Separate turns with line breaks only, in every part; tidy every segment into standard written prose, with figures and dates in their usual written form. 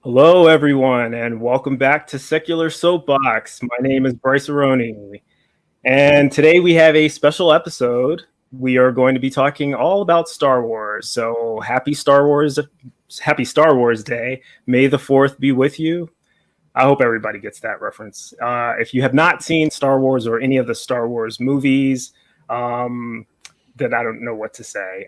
Hello, everyone, and welcome back to Secular Soapbox. My name is Bryce Cornell, and today we have a special episode. We are going to be talking all about Star Wars. So happy Star Wars Day. May the 4th be with you. I hope everybody gets that reference. If you have not seen Star Wars or any of the Star Wars movies, then I don't know what to say.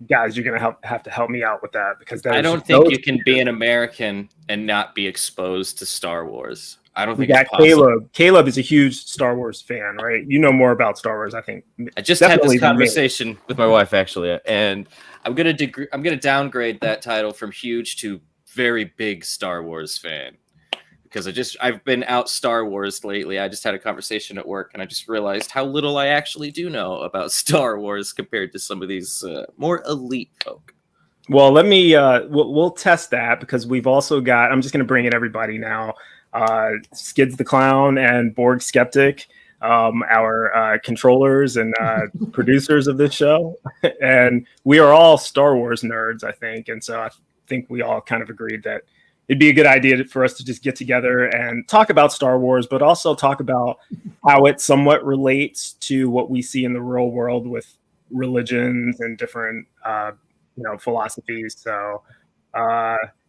Guys, you're gonna have to help me out with that because
I don't think you can be an American and not be exposed to Star Wars. I don't think it's possible.
K-Lub. K-Lub is a huge Star Wars fan, right? You know more about Star Wars, I think.
I just had this conversation with my wife actually, and I'm gonna downgrade that title from huge to very big Star Wars fan because I've been out Star Wars lately. I just had a conversation at work, and I just realized how little I actually do know about Star Wars compared to some of these more elite folk.
Well, let me we'll test that because we've also got. I'm just going to bring in everybody now. Skids the Clown and Borg Skeptic, our controllers and producers of this show, and we are all Star Wars nerds, I think, and so I think we all kind of agreed that it'd be a good idea for us to just get together and talk about Star Wars, but also talk about how it somewhat relates to what we see in the real world with religions and different, philosophies. So,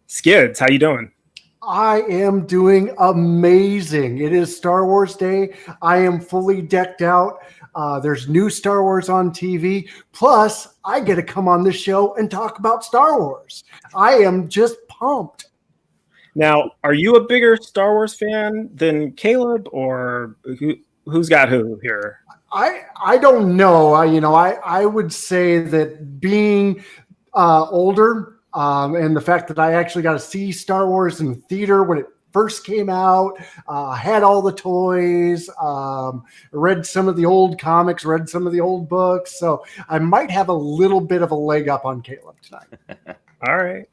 Skids, how you doing?
I am doing amazing. It is Star Wars Day. I am fully decked out. There's new Star Wars on TV. Plus, I get to come on this show and talk about Star Wars. I am just pumped.
Now, are you a bigger Star Wars fan than K-Lub, or who's got who here?
I don't know. I would say that being older and the fact that I actually got to see Star Wars in theater when it first came out, had all the toys, read some of the old comics, read some of the old books. So I might have a little bit of a leg up on K-Lub tonight.
All right.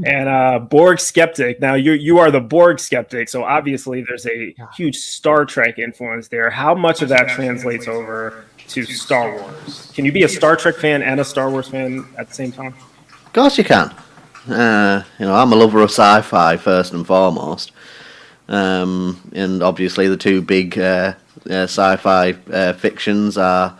And Borg Skeptic. Now you are the Borg Skeptic, so obviously there's a huge Star Trek influence there. How much of that translates over to Star Wars? Can you be a Star Trek fan and a Star Wars fan at the same time?
Of course you can. I'm a lover of sci-fi first and foremost, and obviously the two big sci-fi fictions are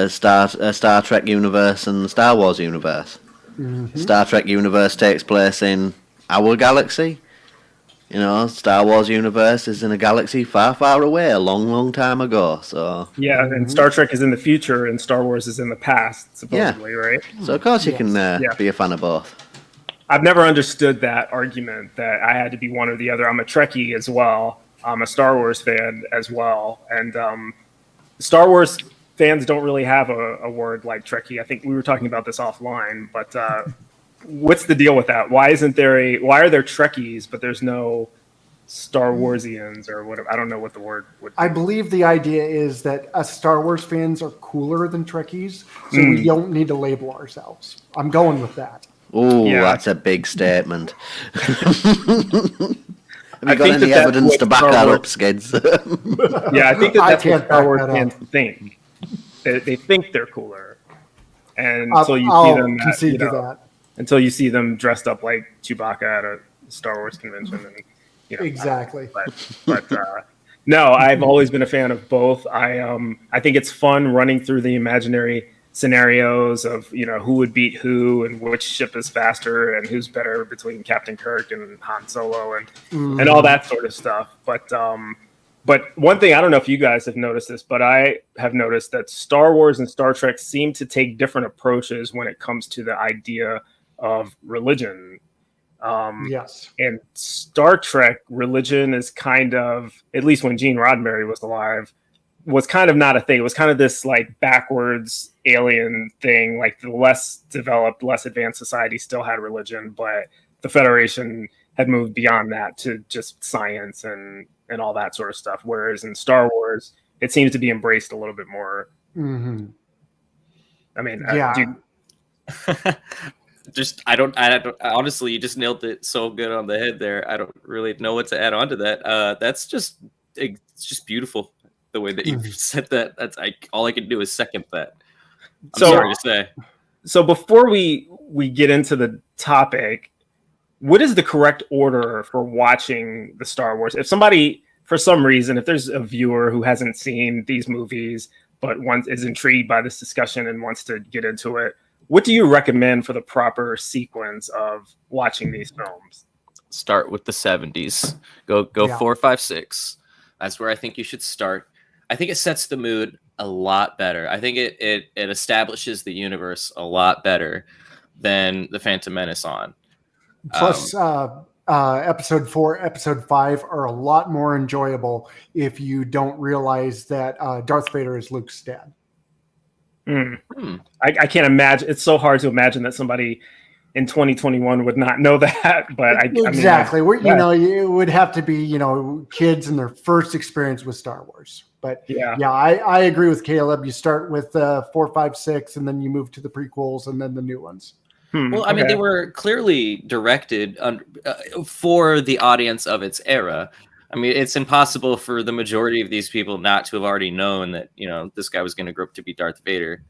Star Trek universe and Star Wars universe. Mm-hmm. Star Trek universe takes place in our galaxy. Star Wars universe is in a galaxy far, far away, a long, long time ago. So
and Star Trek is in the future, and Star Wars is in the past, supposedly, right?
So of course you can be a fan of both.
I've never understood that argument that I had to be one or the other. I'm a Trekkie as well. I'm a Star Wars fan as well, and Star Wars fans don't really have a word like Trekkie. I think we were talking about this offline, but what's the deal with that? Why are there Trekkies, but there's no Star Warsians or whatever? I don't know what the word would be.
I believe the idea is that us Star Wars fans are cooler than Trekkies, so we don't need to label ourselves. I'm going with that.
Oh, that's a big statement. Have you got any evidence to back that up, Skids?
Yeah, I think that's what Star Wars fans think. They think they're cooler, and until you see them, until you see them dressed up like Chewbacca at a Star Wars convention, and
exactly.
But no, I've always been a fan of both. I think it's fun running through the imaginary scenarios of who would beat who and which ship is faster and who's better between Captain Kirk and Han Solo and all that sort of stuff. But one thing, I don't know if you guys have noticed this, but I have noticed that Star Wars and Star Trek seem to take different approaches when it comes to the idea of religion.
Yes.
And Star Trek, religion is kind of, at least when Gene Roddenberry was alive, was kind of not a thing. It was kind of this like backwards alien thing. Like the less developed, less advanced society still had religion, but the Federation had moved beyond that to just science and all that sort of stuff. Whereas in Star Wars, it seems to be embraced a little bit more.
Mm-hmm.
I mean,
I don't honestly, you just nailed it so good on the head there. I don't really know what to add on to that. It's just beautiful the way that you said that. That's all I can do is second that. I'm sorry to say.
So before we get into the topic, what is the correct order for watching the Star Wars? If somebody, for some reason, if there's a viewer who hasn't seen these movies but is intrigued by this discussion and wants to get into it, what do you recommend for the proper sequence of watching these films?
Start with the 70s. Go 4, 5, 6. That's where I think you should start. I think it sets the mood a lot better. I think it establishes the universe a lot better than the Phantom Menace on.
Plus, episode 4, episode 5 are a lot more enjoyable if you don't realize that Darth Vader is Luke's dad.
I can't imagine. It's so hard to imagine that somebody in 2021 would not know that. But
exactly. It would have to be, kids in their first experience with Star Wars. But I agree with K-Lub. You start with 4, 5, 6, and then you move to the prequels and then the new ones.
Well, I mean, they were clearly directed for the audience of its era. I mean, it's impossible for the majority of these people not to have already known that, this guy was going to grow up to be Darth Vader.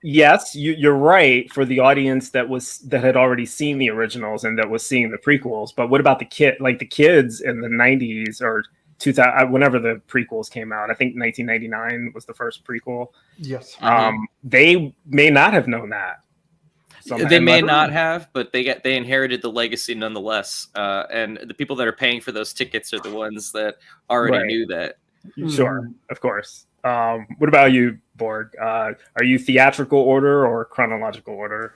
Yes, you're right for the audience that had already seen the originals and that was seeing the prequels. But what about the kids in the 90s or 2000, whenever the prequels came out? I think 1999 was the first prequel.
Yes.
They may not have known that.
They may not have, but they inherited the legacy nonetheless. And the people that are paying for those tickets are the ones that already knew that.
Sure, of course. What about you, Borg? Are you theatrical order or chronological order?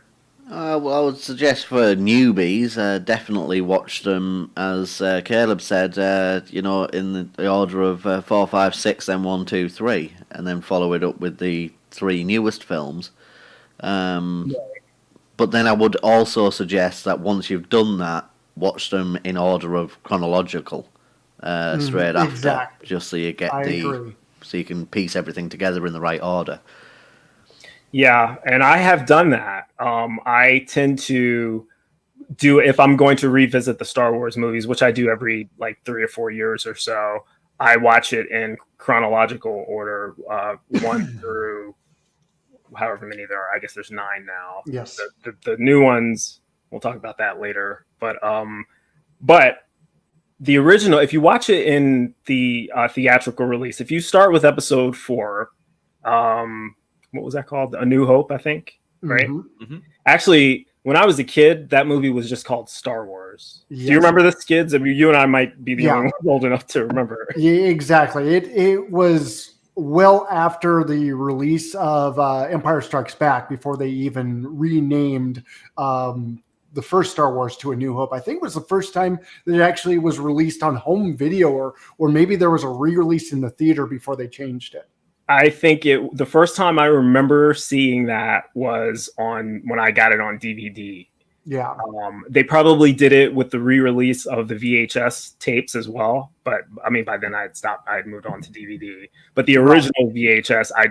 Well, I would suggest for newbies, definitely watch them, as Caleb said, in the order of 4, 5, 6, then 1, 2, 3, and then follow it up with the 3 newest films. But then I would also suggest that once you've done that, watch them in order of chronological, straight after,
exactly.
just so you get so you can piece everything together in the right order.
Yeah, and I have done that. I tend to do, if I'm going to revisit the Star Wars movies, which I do every 3 or 4 years or so, I watch it in chronological order, 1 through however many there are. I guess there's 9 now.
Yes.
The new ones, we'll talk about that later. But the original, if you watch it in the theatrical release, if you start with episode 4, what was that called? A New Hope, I think, right?
Mm-hmm.
Actually, when I was a kid, that movie was just called Star Wars.
Yes.
Do you remember the Skids? I mean, you and I might be the only ones old enough to remember.
Yeah, exactly. It was well after the release of Empire Strikes Back, before they even renamed the first Star Wars to A New Hope. I think it was the first time that it actually was released on home video, or maybe there was a re-release in the theater before they changed it.
I think the first time I remember seeing that was when I got it on DVD.
Yeah.
They probably did it with the re-release of the VHS tapes as well. But I mean, by then I had moved on to DVD. But the original VHS, I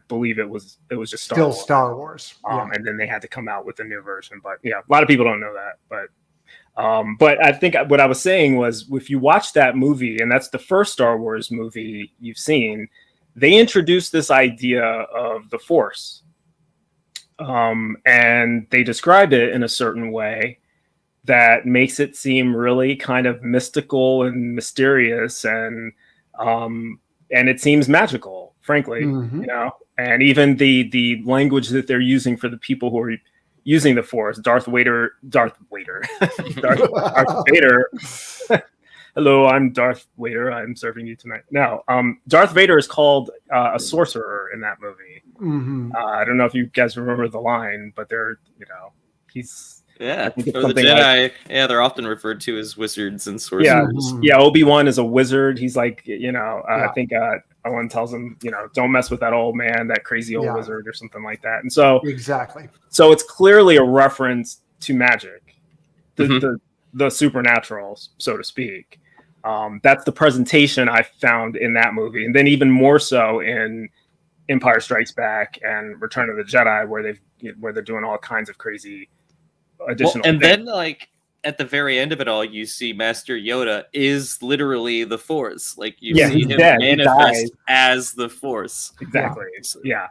believe it was just
Star Wars.
And then they had to come out with a new version. But yeah, a lot of people don't know that. But I think what I was saying was, if you watch that movie, and that's the first Star Wars movie you've seen, they introduced this idea of the Force. And they describe it in a certain way that makes it seem really kind of mystical and mysterious, and it seems magical, frankly. And even the language that they're using for the people who are using the Force, Darth Vader. Hello, I'm Darth Vader. I'm serving you tonight. No, Darth Vader is called a sorcerer in that movie. I don't know if you guys remember the line, but he's
the Jedi. They're often referred to as wizards and sorcerers.
Yeah, Obi-Wan is a wizard. He's I think Owen tells him, don't mess with that old man, that crazy old wizard, or something like that. And so
exactly.
So it's clearly a reference to magic, the supernatural, so to speak. That's the presentation I found in that movie, and then even more so in Empire Strikes Back and Return of the Jedi, where they're doing all kinds of crazy additional.
And things. Then, at the very end of it all, you see Master Yoda is literally the Force. You see him manifest as the Force.
Exactly. Yeah.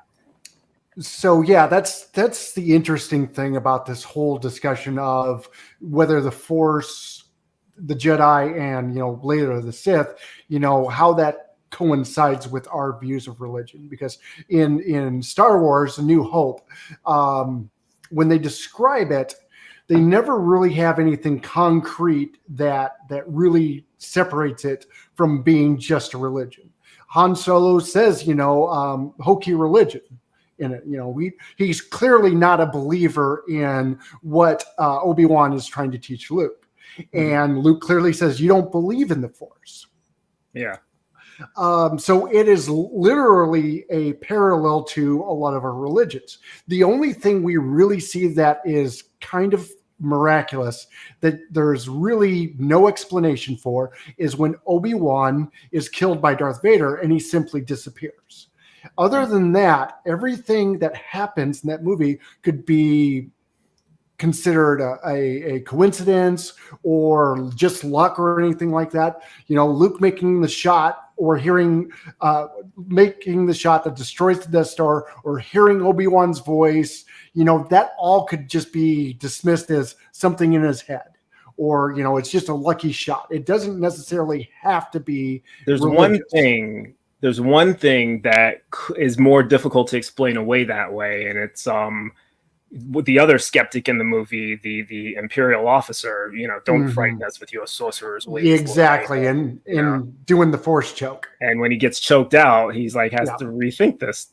So yeah, that's the interesting thing about this whole discussion of whether the Force, the Jedi, and later the Sith, how that coincides with our views of religion. Because in Star Wars: A New Hope, when they describe it, they never really have anything concrete that really separates it from being just a religion. Han Solo says, hokey religion. In it, he's clearly not a believer in what Obi-Wan is trying to teach Luke, and Luke clearly says, "You don't believe in the Force."
Yeah.
So it is literally a parallel to a lot of our religions. The only thing we really see that is kind of miraculous, that there's really no explanation for, is when Obi-Wan is killed by Darth Vader and he simply disappears. Other than that, everything that happens in that movie could be considered a coincidence or just luck or anything like that. Luke making the shot or making the shot that destroys the Death Star, or hearing Obi-Wan's voice, that all could just be dismissed as something in his head, or, it's just a lucky shot. It doesn't necessarily have to be.
There's one thing that is more difficult to explain away that way, and it's with the other skeptic in the movie, the Imperial officer. Don't frighten us with your sorcerer's ways.
Exactly, and doing the Force choke.
And when he gets choked out, he's like has to rethink this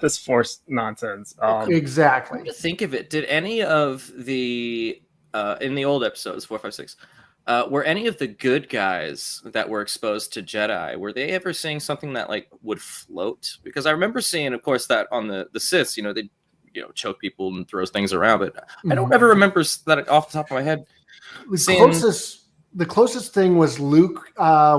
this Force nonsense.
Exactly.
To think of it, did any of the in the old episodes 4, 5, 6? Were any of the good guys that were exposed to Jedi, were they ever seeing something that like would float? Because I remember seeing, of course, that on the Siths, they choke people and throws things around, but I don't ever remember that off the top of my head.
The closest thing was Luke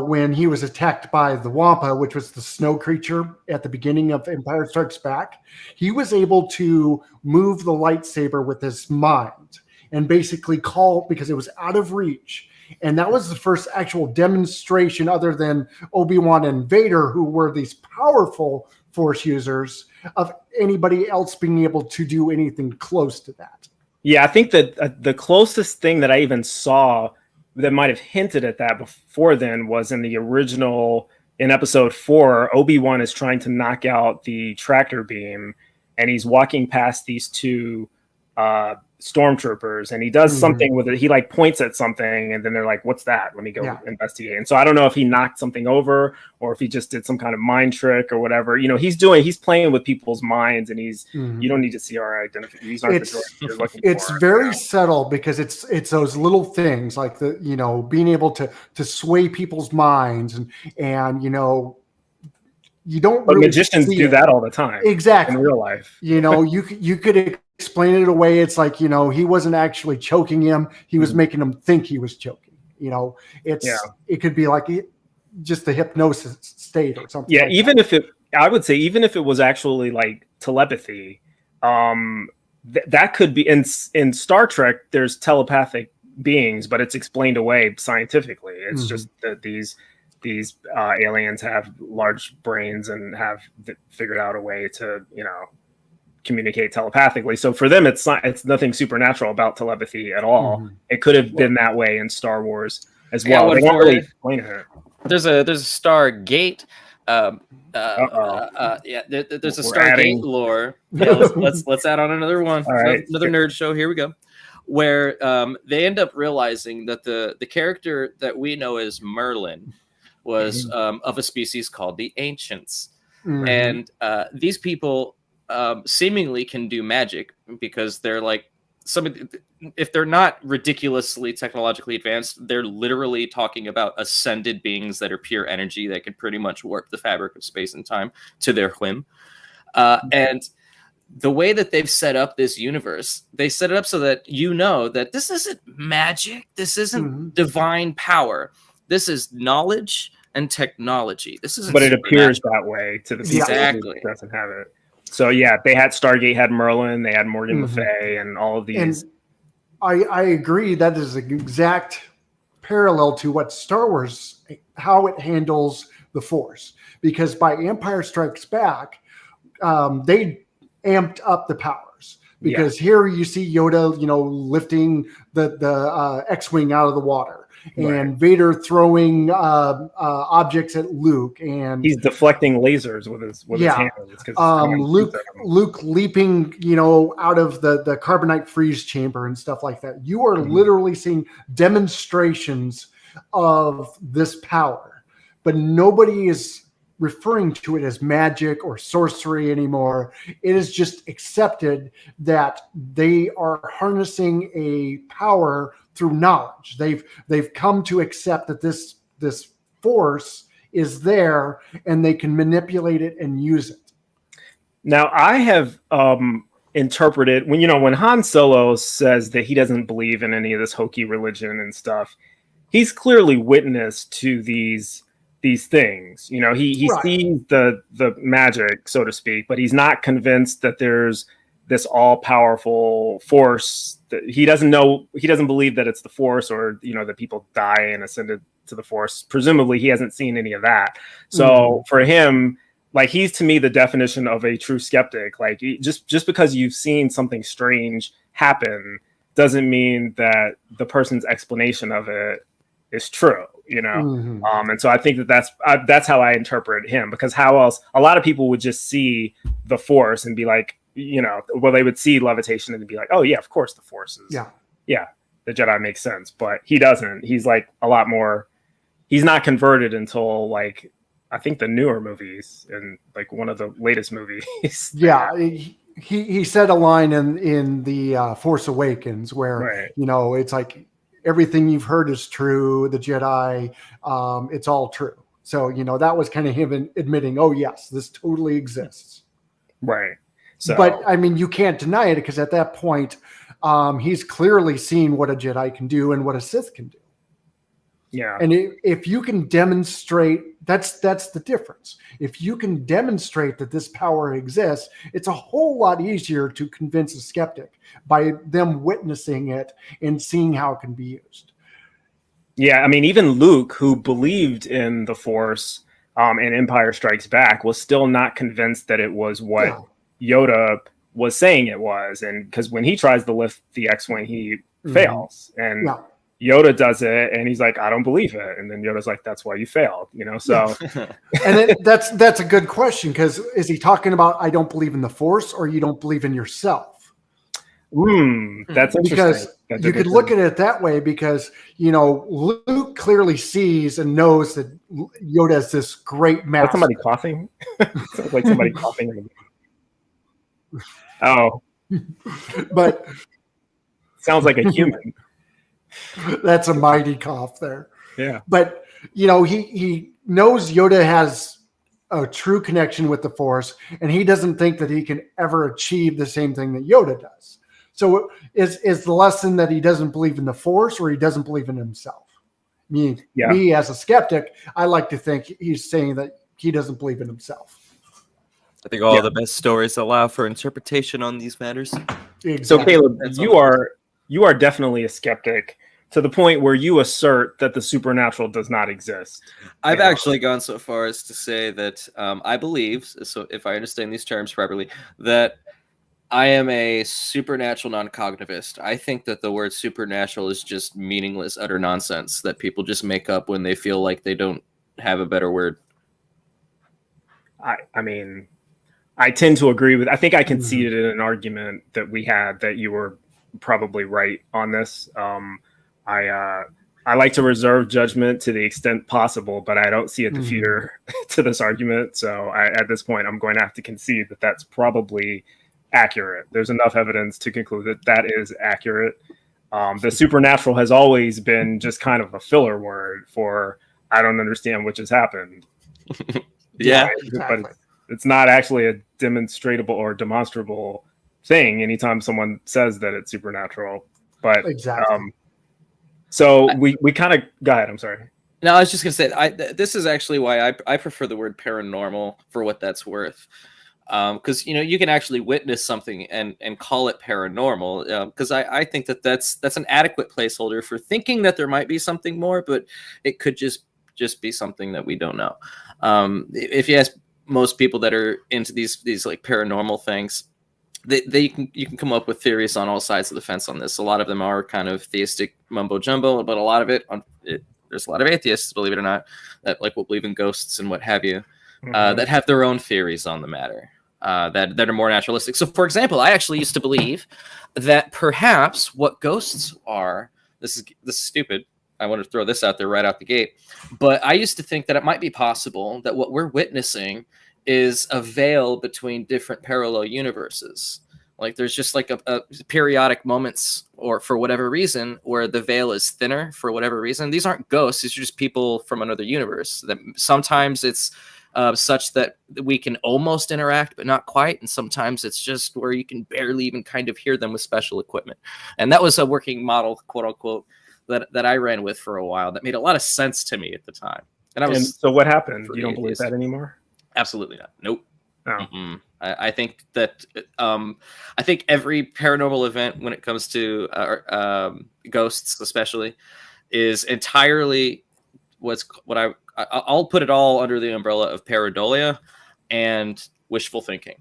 when he was attacked by the Wampa, which was the snow creature at the beginning of Empire Strikes Back. He was able to move the lightsaber with his mind and basically call, because it was out of reach. And that was the first actual demonstration, other than Obi-Wan and Vader, who were these powerful Force users, of anybody else being able to do anything close to that.
Yeah, I think that the closest thing that I even saw that might have hinted at that before then was in the original, in episode 4, Obi-Wan is trying to knock out the tractor beam, and he's walking past these two stormtroopers, and he does something with it. He like points at something, and then they're like, "What's that? Let me go investigate." And so I don't know if he knocked something over or if he just did some kind of mind trick or whatever. He's playing with people's minds, and you don't need to see our identification. These aren't the droids you're looking for.
It's very subtle, because it's those little things like being able to sway people's minds, and you don't.
But
really
magicians do that all the time.
Exactly.
In real life.
You could explain it away. It's like, he wasn't actually choking him. He was making him think he was choking. It could be like just the hypnosis state or something.
Yeah.
Like
I would say, even if it was actually like telepathy, that could be in Star Trek, there's telepathic beings, but it's explained away scientifically. It's just that these aliens have large brains and have figured out a way to, communicate telepathically. So for them, it's nothing supernatural about telepathy at all. It could have been that way in Star Wars as well. They don't really explain it.
There's a Stargate. There's a Stargate lore. Yeah, let's add on another one. All right. Another nerd show. Here we go. Where they end up realizing that the character that we know as Merlin was of a species called the Ancients, and these people seemingly can do magic, because they're like if they're not ridiculously technologically advanced, they're literally talking about ascended beings that are pure energy that can pretty much warp the fabric of space and time to their whim. And the way that they've set up this universe, they set it up so that that this isn't magic, this isn't divine power, this is knowledge and technology. This isn't,
but it appears that way to the people who doesn't have it. So yeah, they had Stargate, had Merlin, they had Morgan Le Fay, and all of these. And
I agree, that is an exact parallel to what Star Wars, how it handles the Force. Because by Empire Strikes Back, they amped up the powers. Because here you see Yoda, lifting the X-wing out of the water, and Vader throwing objects at Luke, and
he's deflecting lasers with his hands.
Luke leaping, out of the carbonite freeze chamber and stuff like that. You are literally seeing demonstrations of this power, but nobody is referring to it as magic or sorcery anymore. It is just accepted that they are harnessing a power through knowledge. They've come to accept that this force is there and they can manipulate it and use it.
Now I have interpreted when Han Solo says that he doesn't believe in any of this hokey religion and stuff, he's clearly witness to these things. He sees the magic, so to speak, but he's not convinced that there's this all-powerful force. That he doesn't believe that it's the force, or that people die and ascended to the force. Presumably he hasn't seen any of that. So for him, like, he's to me the definition of a true skeptic. Like, just because you've seen something strange happen doesn't mean that the person's explanation of it is true, and so I think that's how I interpret him, because how else? A lot of people would just see the force and be like, they would see levitation and be like, oh yeah, of course the force is, the Jedi makes sense, but he doesn't. He's like a lot more. He's not converted until like I think the newer movies and like one of the latest movies.
Yeah, he said a line in the Force Awakens where it's like, everything you've heard is true. The Jedi, it's all true. So, that was kind of him admitting, oh, yes, this totally exists.
Right. So,
but I mean, you can't deny it, because at that point, he's clearly seen what a Jedi can do and what a Sith can do.
Yeah.
And if you can demonstrate, that's the difference. If you can demonstrate that this power exists, it's a whole lot easier to convince a skeptic by them witnessing it and seeing how it can be used.
Yeah, I mean, even Luke, who believed in the Force in Empire Strikes Back, was still not convinced that it was what Yoda was saying it was. And because when he tries to lift the X-Wing, he fails. And Yoda does it, and he's like, I don't believe it. And then Yoda's like, that's why you failed, so.
And that's a good question, because is he talking about, I don't believe in the Force, or you don't believe in yourself?
That's interesting.
Because you could look at it that way, because, Luke clearly sees and knows that Yoda is this great master.
Is somebody coughing? Sounds like somebody coughing in the Oh.
But
sounds like a human.
That's a mighty cough there.
Yeah.
But, he knows Yoda has a true connection with the Force, and he doesn't think that he can ever achieve the same thing that Yoda does. So is the lesson that he doesn't believe in the Force, or he doesn't believe in himself? Me as a skeptic, I like to think he's saying that he doesn't believe in himself.
I think all the best stories allow for interpretation on these matters.
Exactly.
So Caleb, you are definitely a skeptic, to the point where you assert that the supernatural does not exist.
I've actually gone so far as to say that I believe, so if I understand these terms properly, that I am a supernatural non-cognitivist. I think that the word supernatural is just meaningless, utter nonsense that people just make up when they feel like they don't have a better word.
I mean, I tend to agree with. I think I conceded in an argument that we had that you were probably right on this. I like to reserve judgment to the extent possible, but I don't see a defeater to this argument. So at this point, I'm going to have to concede that that's probably accurate. There's enough evidence to conclude that is accurate. The supernatural has always been just kind of a filler word for I don't understand what just happened.
Exactly.
But it's not actually a demonstrable or demonstrable thing anytime someone says that it's supernatural. But so we kind of go ahead. I'm sorry.
No, I was just gonna say this is actually why I prefer the word paranormal for what that's worth. Because you can actually witness something and call it paranormal. Because I think that's an adequate placeholder for thinking that there might be something more, but it could just be something that we don't know. If you ask most people that are into these like paranormal things, you can come up with theories on all sides of the fence on this. A lot of them are kind of theistic mumbo jumbo, but a lot of there's a lot of atheists, believe it or not, that like will believe in ghosts and what have you, that have their own theories on the matter, that are more naturalistic. So, for example, I actually used to believe that perhaps what ghosts are. This is stupid. I want to throw this out there right out the gate, but I used to think that it might be possible that what we're witnessing is a veil between different parallel universes. Like there's just like a periodic moments, or for whatever reason, where the veil is thinner for whatever reason. These aren't ghosts; these are just people from another universe. That sometimes it's such that we can almost interact, but not quite, and sometimes it's just where you can barely even kind of hear them with special equipment. And that was a working model, quote unquote, that I ran with for a while. That made a lot of sense to me at the time. And
so what happened? You don't believe that anymore?
Absolutely not. Nope.
Oh.
I think that I think every paranormal event, when it comes to ghosts, especially, is entirely I'll put it all under the umbrella of pareidolia and wishful thinking.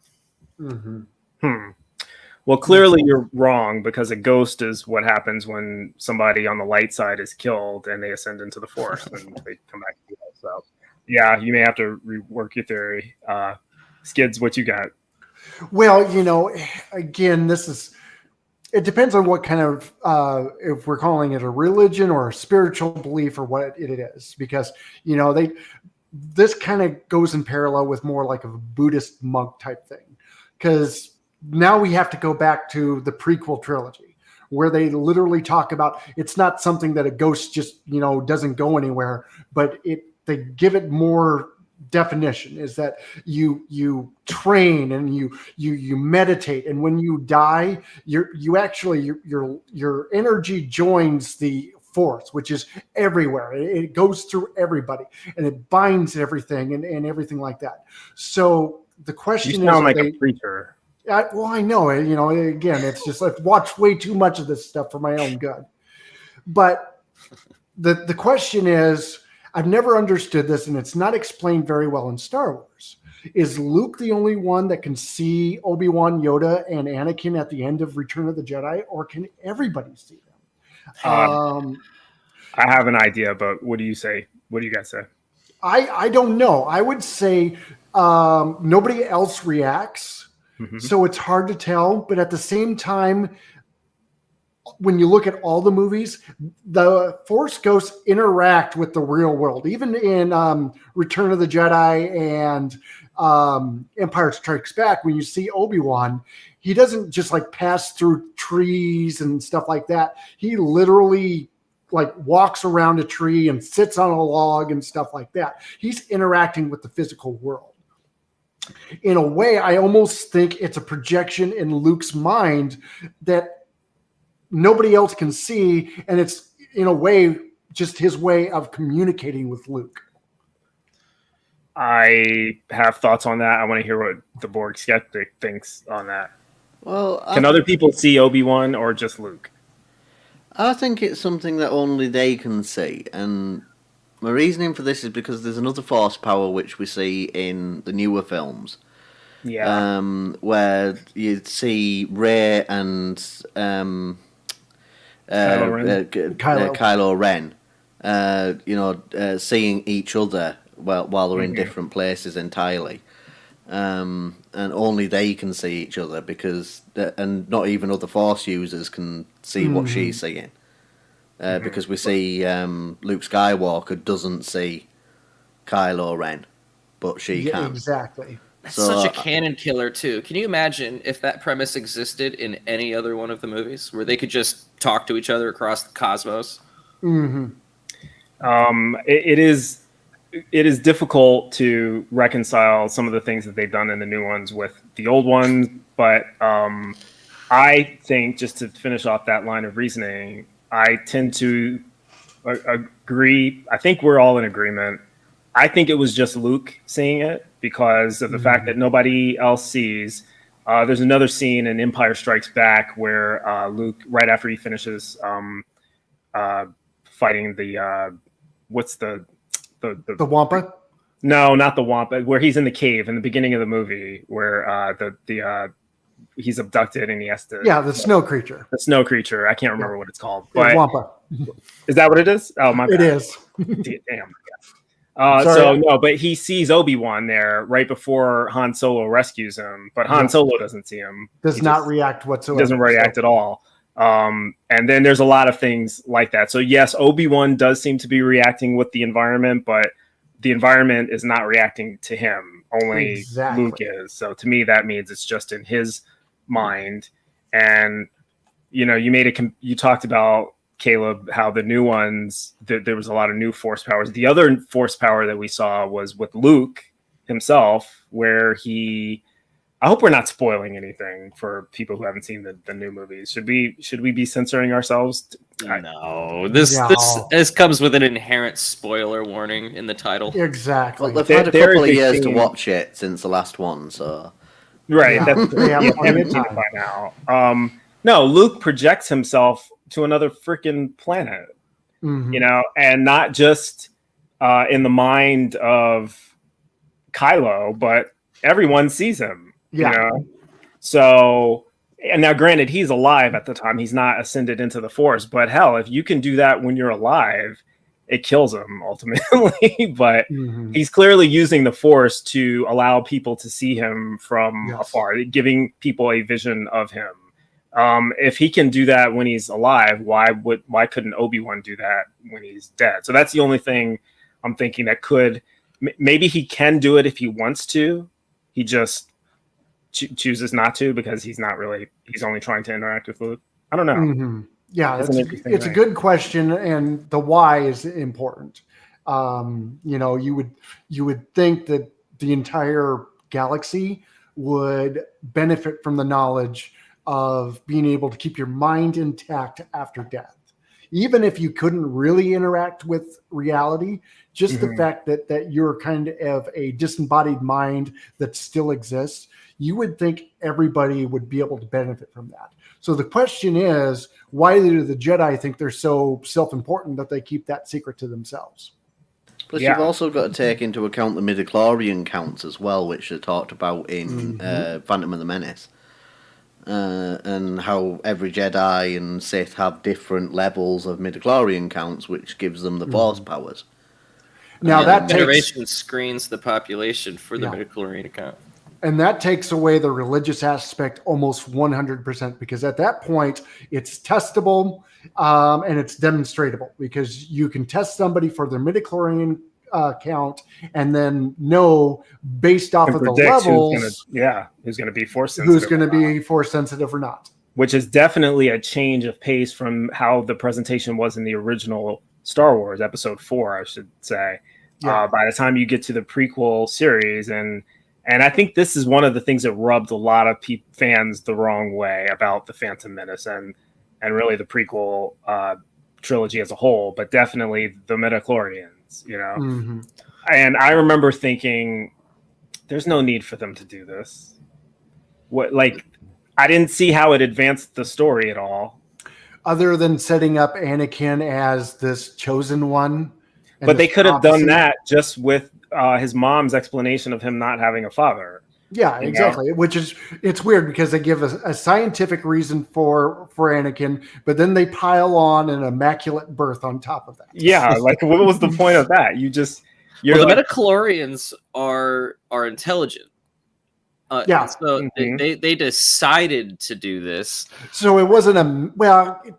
Well, clearly you're wrong, because a ghost is what happens when somebody on the light side is killed and they ascend into the force and they come back to life. So, yeah, you may have to rework your theory. Skids, what you got?
Well, again, it depends on what kind of, if we're calling it a religion or a spiritual belief or what it is, because, this kind of goes in parallel with more like a Buddhist monk type thing, because now we have to go back to the prequel trilogy, where they literally talk about it's not something that a ghost just, doesn't go anywhere, but they give it more definition, is that you train and you meditate, and when you die, your energy joins the force, which is everywhere. It goes through everybody and it binds everything and everything like that. So the question
you sound like a preacher.
I know it. Again, it's just I've watched way too much of this stuff for my own good. But the question is, I've never understood this, and it's not explained very well in Star Wars. Is Luke the only one that can see Obi-Wan, Yoda, and Anakin at the end of Return of the Jedi, or can everybody see them?
I have an idea, but what do you say? What do you guys say?
I don't know. I would say nobody else reacts. So it's hard to tell, but at the same time, when you look at all the movies, the Force ghosts interact with the real world. Even in Return of the Jedi and Empire Strikes Back, when you see Obi-Wan, he doesn't just like pass through trees and stuff like that. He literally like walks around a tree and sits on a log and stuff like that. He's interacting with the physical world. In a way, I almost think it's a projection in Luke's mind that nobody else can see, and it's in a way just his way of communicating with Luke.
I have thoughts on that. I want to hear what the Borg skeptic thinks on that.
Well,
can other people see Obi-Wan or just Luke?
I think it's something that only they can see, and my reasoning for this is because there's another force power which we see in the newer films.
Yeah.
Where you see Rey and Kylo Ren, seeing each other while they're in different places entirely. And only they can see each other, and not even other Force users can see what she's seeing. Because we see Luke Skywalker doesn't see Kylo Ren, but she can.
Exactly.
That's such a canon killer, too. Can you imagine if that premise existed in any other one of the movies, where they could just talk to each other across the cosmos?
It is difficult to reconcile some of the things that they've done in the new ones with the old ones, but I think, just to finish off that line of reasoning, I tend to agree. I think we're all in agreement. I think it was just Luke seeing it because of the fact that nobody else sees. There's another scene in Empire Strikes Back where Luke, right after he finishes fighting the what's the
Wampa?
No, not the Wampa. Where he's in the cave in the beginning of the movie, where he's abducted and he has to.
Yeah, the snow creature.
The snow creature. I can't remember what it's called.
Yeah,
But
Wampa.
Is that what it is? Oh my bad.
It is.
Damn. So no, but he sees Obi-Wan there right before Han Solo rescues him, but Han Solo doesn't see him.
Does not react whatsoever.
Doesn't react at all. And then there's a lot of things like that. So yes, Obi-Wan does seem to be reacting with the environment, but the environment is not reacting to him. Only Luke is. So to me, that means it's just in his mind. And you talked about, K-Lub, how the new ones, there was a lot of new force powers. The other force power that we saw was with Luke himself, where I hope we're not spoiling anything for people who haven't seen the new movies. Should we be censoring ourselves?
No, this comes with an inherent spoiler warning in the title.
Exactly.
Well, they've had a couple of years to watch it since the last one, so
right. They have plenty of time by now. No, Luke projects himself to another freaking planet, and not just in the mind of Kylo, but everyone sees him. So, and now granted, he's alive at the time. He's not ascended into the Force, but hell, if you can do that when you're alive, it kills him ultimately. But he's clearly using the Force to allow people to see him from afar, giving people a vision of him. If he can do that when he's alive, why couldn't Obi-Wan do that when he's dead? So that's the only thing I'm thinking that could, maybe he can do it if he wants to. He just chooses not to because he's only trying to interact with Luke. I don't know.
Yeah, it's a good question, and the why is important. You would think that the entire galaxy would benefit from the knowledge of being able to keep your mind intact after death. Even if you couldn't really interact with reality, just the fact that you're kind of a disembodied mind that still exists, you would think everybody would be able to benefit from that. So the question is, why do the Jedi think they're so self-important that they keep that secret to themselves?
Plus, you've also got to take into account the midichlorian counts as well, which are talked about in Phantom of the Menace. And how every Jedi and Sith have different levels of midichlorian counts, which gives them the Force powers.
Now that
Federation screens the population for the midichlorian account.
And that takes away the religious aspect almost 100%, because at that point it's testable and it's demonstratable, because you can test somebody for their midichlorian count and then know based off of the levels
who's going to be force sensitive,
who's going to be force sensitive or not,
which is definitely a change of pace from how the presentation was in the original Star Wars episode 4, I should say. By the time you get to the prequel series, and I think this is one of the things that rubbed a lot of fans the wrong way about the Phantom Menace and really the prequel trilogy as a whole, but definitely the midichlorians. And I remember thinking, there's no need for them to do this. I didn't see how it advanced the story at all,
other than setting up Anakin as this chosen one.
But they could have done that just with his mom's explanation of him not having a father.
Yeah, exactly. Which is, it's weird because they give a scientific reason for Anakin, but then they pile on an immaculate birth on top of that.
Yeah, what was the point of that? The
midichlorians are intelligent. So they decided to do this.
So it wasn't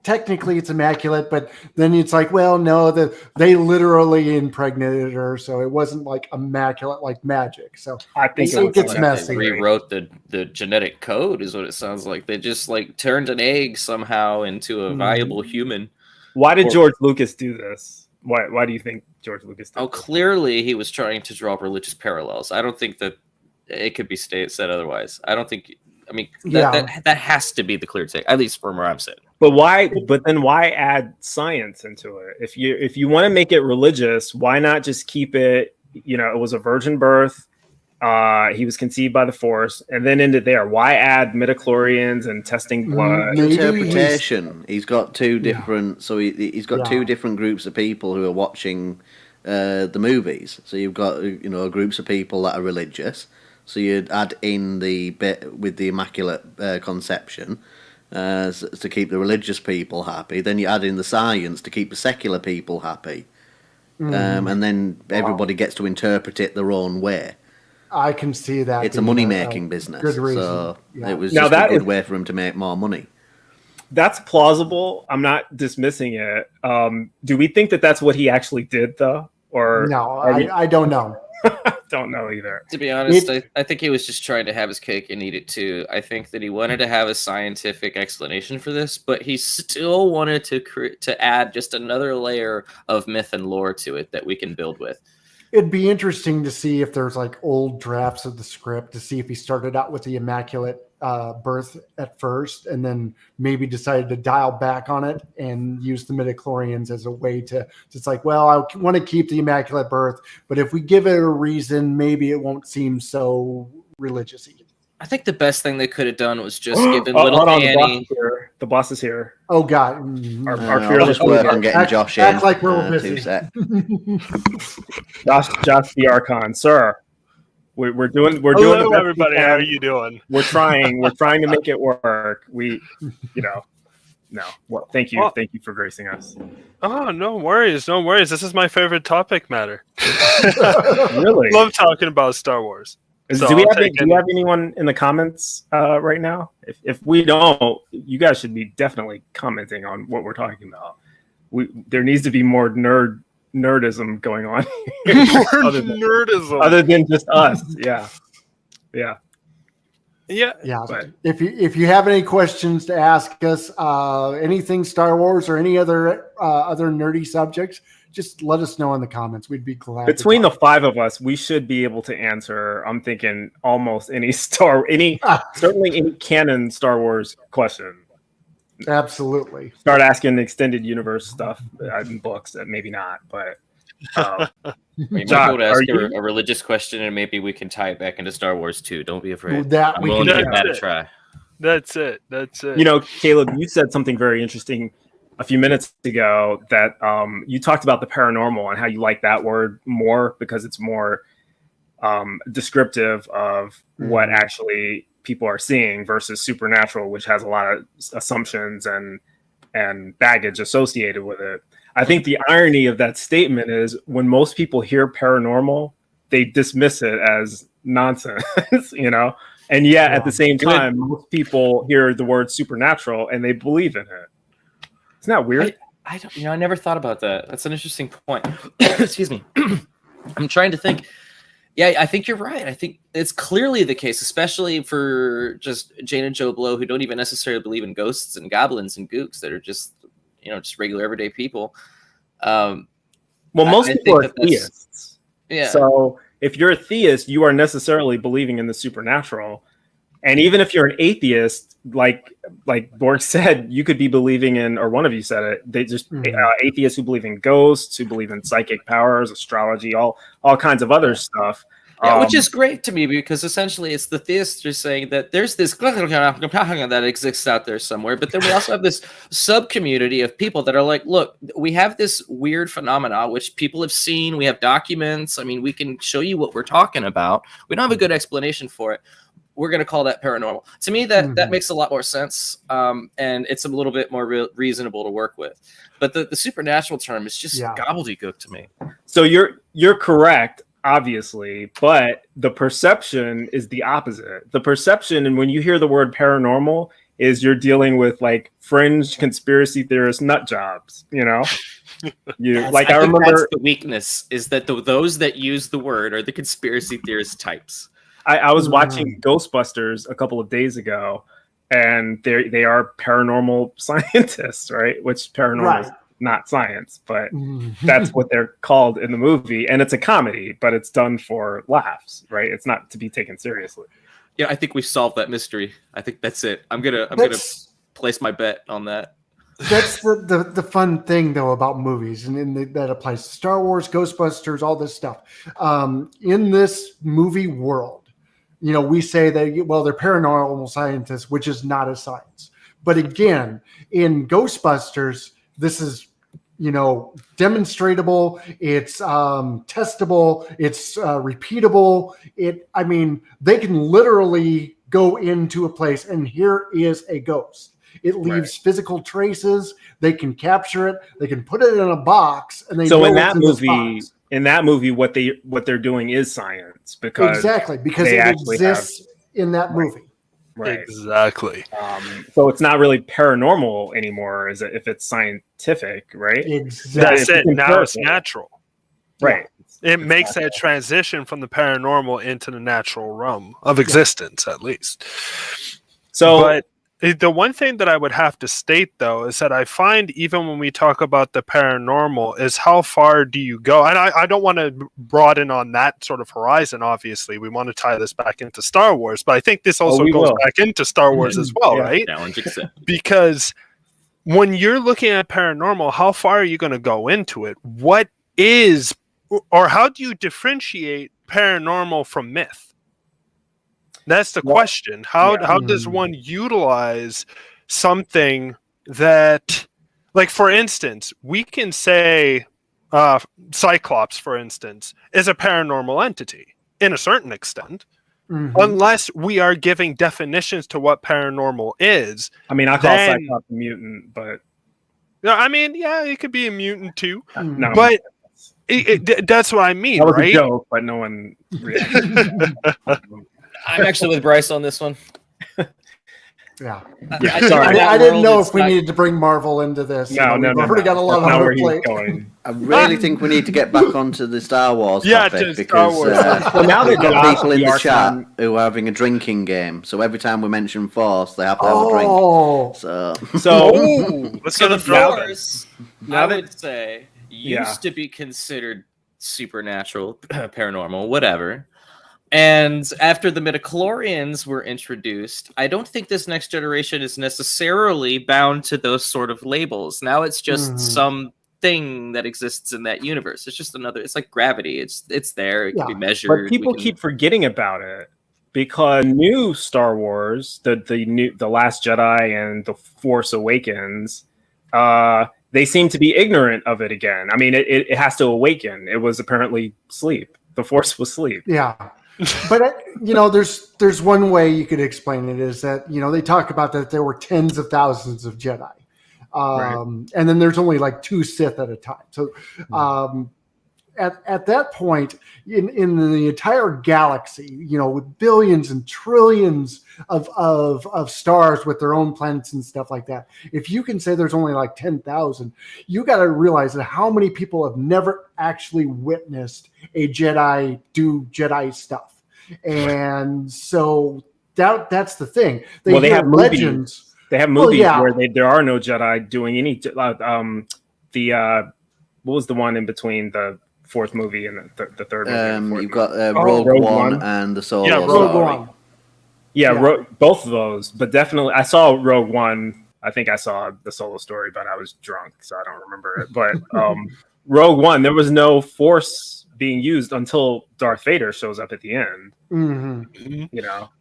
technically it's immaculate, but then it's like, well, no, they literally impregnated her, so it wasn't like immaculate like magic. So
I think
it gets messy.
They rewrote the genetic code, is what it sounds like. They just turned an egg somehow into a viable human.
Why did George Lucas do this? Why do you think George Lucas did this?
Clearly he was trying to draw religious parallels. I don't think that it could be said otherwise. I don't think. I mean, that has to be the clear take, at least from where I'm sitting.
But why? But then why add science into it? If you want to make it religious, why not just keep it? It was a virgin birth. He was conceived by the Force, and then ended there. Why add midichlorians and testing blood?
Interpretation. He's got two different. So he's got two different groups of people who are watching the movies. So you've got groups of people that are religious. So you'd add in the bit with the Immaculate Conception to keep the religious people happy. Then you add in the science to keep the secular people happy. And then everybody gets to interpret it their own way.
I can see that.
It's a money-making business.
Good reason.
So it was
Now
just a good way for him to make more money.
That's plausible. I'm not dismissing it. Do we think that that's what he actually did, though? Or
no, I don't know.
Don't know either.
To be honest, I think he was just trying to have his cake and eat it too. I think that he wanted to have a scientific explanation for this, but he still wanted to add just another layer of myth and lore to it that we can build with.
It'd be interesting to see if there's like old drafts of the script to see if he started out with the Immaculate Birth at first and then maybe decided to dial back on it and use the midichlorians as a way to just like, well, I want to keep the Immaculate Birth, but if we give it a reason, maybe it won't seem so religious-y.
I think the best thing they could have done was just given little Annie.
The boss is here.
Oh God!
Our fearless
work on getting Josh in.
Act like we're busy.
Josh the Archon, sir. We're doing.
Hello, everybody. How are you doing?
We're trying to make it work. No. Well, thank you. Thank you for gracing us.
Oh, no worries. No worries. This is my favorite topic matter.
Really?
Love talking about Star Wars.
Do we have anyone in the comments right now? If we don't, you guys should be definitely commenting on what we're talking about. There needs to be more nerdism going on. other than just us. Yeah.
But if you have any questions to ask us, anything Star Wars or any other nerdy subjects, just let us know in the comments. We'd be glad.
Between the five of us, we should be able to answer. I'm thinking almost certainly any canon Star Wars question.
Absolutely.
Start asking the extended universe stuff in books. Maybe not, but.
We might be able to ask a religious question, and maybe we can tie it back into Star Wars too. Don't be afraid. I'm willing to give that a try.
That's it.
K-Lub, you said something very interesting a few minutes ago that you talked about the paranormal and how you like that word more because it's more descriptive of what actually people are seeing versus supernatural, which has a lot of assumptions and baggage associated with it. I think the irony of that statement is when most people hear paranormal, they dismiss it as nonsense, and yet at the same time, most people hear the word supernatural and they believe in it. Isn't that weird?
I never thought about that. That's an interesting point. Excuse me. I'm trying to think. Yeah, I think you're right. I think it's clearly the case, especially for just Jane and Joe Blow, who don't even necessarily believe in ghosts and goblins and gooks, that are just regular everyday people.
Most people are theists.
Yeah.
So if you're a theist, you are necessarily believing in the supernatural. And even if you're an atheist, like Borg said, you could be believing in, or one of you said it, they just atheists who believe in ghosts, who believe in psychic powers, astrology, all kinds of other stuff.
Yeah, which is great to me because essentially it's the theists are saying that there's this that exists out there somewhere, but then we also have this sub-community of people that are like, look, we have this weird phenomena which people have seen, we have documents, I mean, we can show you what we're talking about. We don't have a good explanation for it. We're going to call that paranormal. To me, that makes a lot more sense, and it's a little bit more reasonable to work with. But the supernatural term is just gobbledygook to me.
So you're correct, obviously, but the perception is the opposite. The perception, and when you hear the word paranormal, is you're dealing with like fringe conspiracy theorist nut jobs. I remember
that's the weakness is that those that use the word are the conspiracy theorist types.
I was watching Ghostbusters a couple of days ago, and they are paranormal scientists, right? Which paranormal is not science, but that's what they're called in the movie. And it's a comedy, but it's done for laughs, right? It's not to be taken seriously.
Yeah, I think we solved that mystery. I think that's it. I'm gonna place my bet on that.
That's the fun thing though about movies, and that applies to Star Wars, Ghostbusters, all this stuff. In this movie world, we say that, they're paranormal scientists, which is not a science. But again, in Ghostbusters, this is demonstratable, it's testable, it's repeatable. They can literally go into a place and here is a ghost. It leaves physical traces. They can capture it. They can put it in a box, and they know
in that movie, what they're doing is science because
it exists in that movie.
Right.
Exactly.
So it's not really paranormal anymore, is it? If it's scientific, right?
Exactly.
That's it. Now it's natural.
Right.
It makes that transition from the paranormal into the natural realm of existence, at least. But the one thing that I would have to state, though, is that I find even when we talk about the paranormal is how far do you go? And I don't want to broaden on that sort of horizon, obviously. We want to tie this back into Star Wars, but I think this also goes back into Star Wars as well, right?
Challenge accepted.
Because when you're looking at paranormal, how far are you going to go into it? What is, or how do you differentiate paranormal from myth? That's the question. How does one utilize something that, like, for instance, we can say Cyclops, for instance, is a paranormal entity in a certain extent, unless we are giving definitions to what paranormal is.
I mean, I call Cyclops a mutant, but...
it could be a mutant too. But that's what I mean,
that was
right?
a joke, but no one reacted.
I'm actually with Bryce on this one.
Yeah.
Sorry.
I didn't know if we needed to bring Marvel into this. We've already got a lot on our plate.
I really think we need to get back onto the Star Wars topic because
now
we've got people in the chat
time.
who are having a drinking game. So every time we mention Force, they have to have a drink.
Let's go to
Force. I would say used to be considered supernatural, paranormal, whatever. And after the midichlorians were introduced, I don't think this next generation is necessarily bound to those sort of labels. Now it's just something that exists in that universe. It's just it's like gravity. It's there. It can be measured.
But people keep forgetting about it because new Star Wars, the Last Jedi and the Force Awakens, they seem to be ignorant of it again. I mean, it has to awaken. It was apparently sleep. The Force was sleep.
Yeah. But there's one way you could explain it is that they talk about that there were tens of thousands of Jedi, and then there's only like 2 Sith at a time. So at that point in the entire galaxy, with billions and trillions of stars with their own planets and stuff like that, if you can say there's only like 10,000, you got to realize that how many people have never actually witnessed a Jedi do Jedi stuff. And so that's the thing. They have legends.
They have movies where there are no Jedi doing any. What was the one in between the 4th movie and the 3rd movie?
You've got Rogue One and the Solo.
Yeah, Rogue One.
Yeah, both of those. But definitely, I saw Rogue One. I think I saw the Solo story, but I was drunk, so I don't remember it. But Rogue One, there was no Force being used until Darth Vader shows up at the end.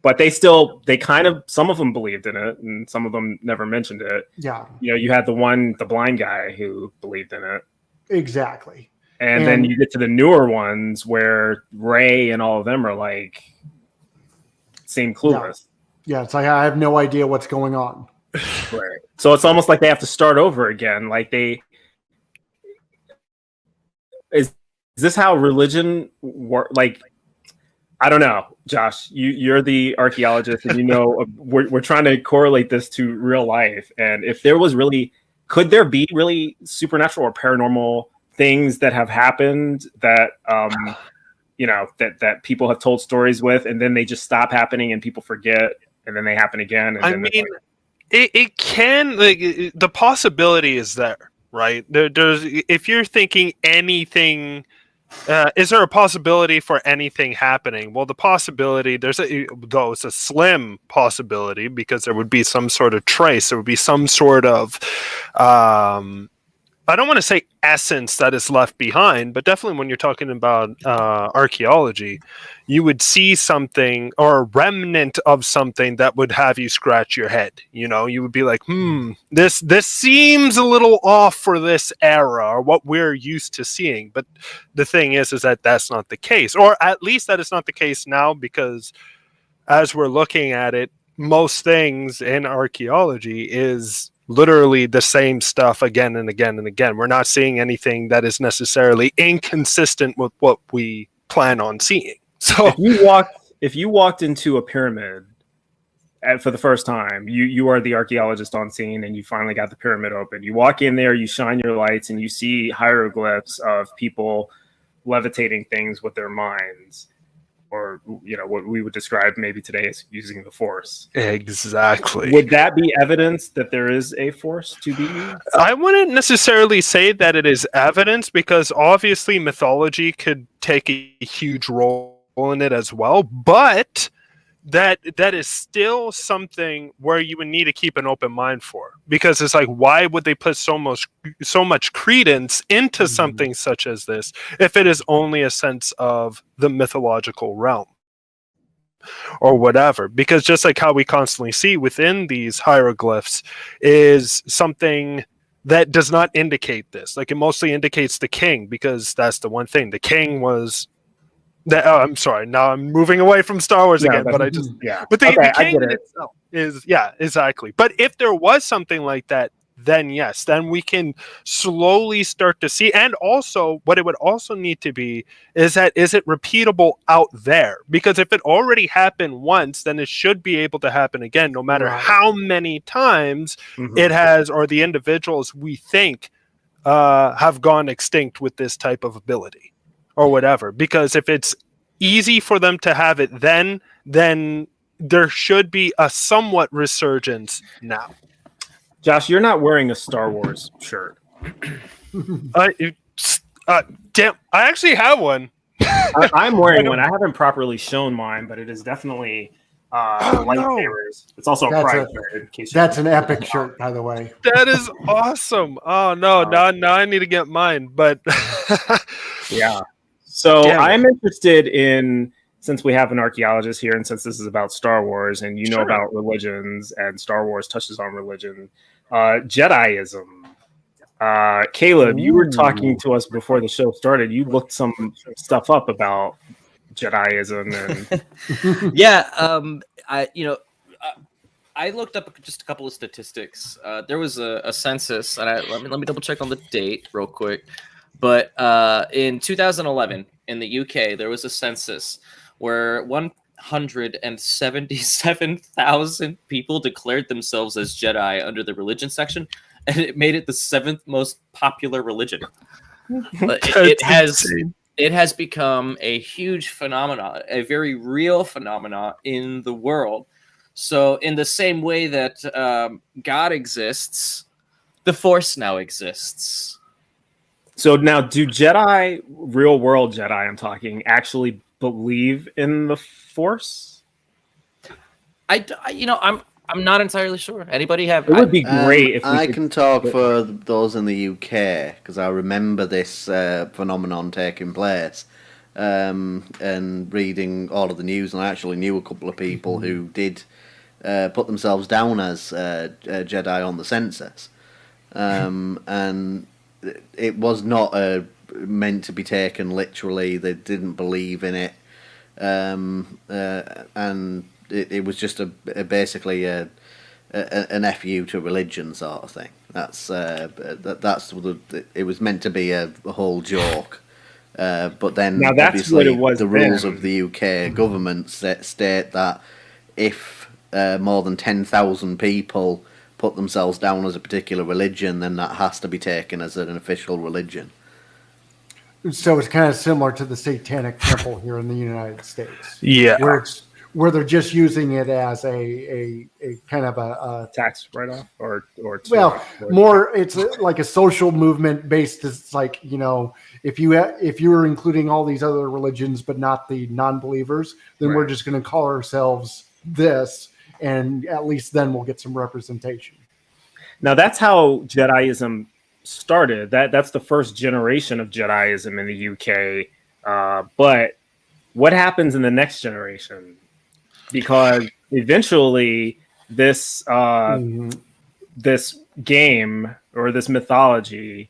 But they kind of, some of them believed in it, and some of them never mentioned it.
Yeah.
You had the blind guy who believed in it.
Exactly.
And then you get to the newer ones where Rey and all of them are like, seem clueless.
Yeah, it's like I have no idea what's going on.
Right. So it's almost like they have to start over again. Like is this how religion work? Like, I don't know, Josh. You're the archaeologist, and we're trying to correlate this to real life. And if there was could there be really supernatural or paranormal things that have happened that that people have told stories with, and then they just stop happening and people forget, and then they happen again? And
it can, the possibility is there, right? There's, if you're thinking anything, is there a possibility for anything happening? Well, the possibility, though it's a slim possibility, because there would be some sort of trace, there would be some sort of I don't want to say essence that is left behind, but definitely when you're talking about archaeology, you would see something or a remnant of something that would have you scratch your head. You know, you would be like, this seems a little off for this era or what we're used to seeing. But the thing is that that's not the case, or at least that is not the case now, because as we're looking at it, most things in archaeology is literally the same stuff again and again and again. We're not seeing anything that is necessarily inconsistent with what we plan on seeing. So
if you walked into a pyramid for the first time, you are the archaeologist on scene and you finally got the pyramid open. You walk in there, you shine your lights, and you see hieroglyphs of people levitating things with their minds. Or, you know, what we would describe maybe today as using the force.
Exactly.
Would that be evidence that there is a force to be used?
I wouldn't necessarily say that it is evidence, because obviously mythology could take a huge role in it as well. But that is still something where you would need to keep an open mind for, because it's like, why would they put so much credence into something such as this if it is only a sense of the mythological realm or whatever? Because just like how we constantly see within these hieroglyphs is something that does not indicate this. Like, it mostly indicates the king, because that's the one thing. The king was I'm sorry. Now I'm moving away from Star Wars again, but I just But the king in itself is exactly. But if there was something like that, then yes, then we can slowly start to see. And also, what it would also need to be is it repeatable out there? Because if it already happened once, then it should be able to happen again, no matter how many times it has, or the individuals we think have gone extinct with this type of ability. Or whatever, because if it's easy for them to have it then there should be a somewhat resurgence now.
Josh, you're not wearing a Star Wars shirt.
Damn, I actually have one.
I'm wearing one. I haven't properly shown mine, but it is definitely lightsabers. No. It's also a pride shirt.
That's an epic shirt, by the way.
That is awesome. Oh no, now I need to get mine. But
yeah. So I'm interested in, since we have an archaeologist here, and since this is about Star Wars, and you know about religions, and Star Wars touches on religion, Jediism. K-Lub, you were talking to us before the show started. You looked some stuff up about Jediism, and
I looked up just a couple of statistics. There was a census, and let me double check on the date real quick. But in 2011, in the UK, there was a census where 177,000 people declared themselves as Jedi under the religion section, and it made it the 7th most popular religion. It has become a huge phenomenon, a very real phenomenon in the world. So in the same way that God exists, the Force now exists.
So now, do Jedi, real world Jedi, I'm talking, actually believe in the Force?
I'm not entirely sure. Anybody have?
It would be great if
I can talk for those in the UK, because I remember this phenomenon taking place, and reading all of the news, and I actually knew a couple of people who did put themselves down as Jedi on the census, and it was not meant to be taken literally. They didn't believe in it, and it was just basically an FU to religion sort of thing. It was meant to be a whole joke, but then
now that's
obviously
what it was
the rules of the UK government state that if more than 10,000 people put themselves down as a particular religion, then that has to be taken as an official religion.
So it's kind of similar to the Satanic Temple here in the United States.
Yeah.
Where they're just using it as a kind of a
tax write-off or
more it's like a social movement based. It's like, if you were including all these other religions but not the non-believers, then we're just going to call ourselves this, and at least then we'll get some representation.
Now that's how Jediism started. That's the first generation of Jediism in the UK. But what happens in the next generation? Because eventually this this game or this mythology,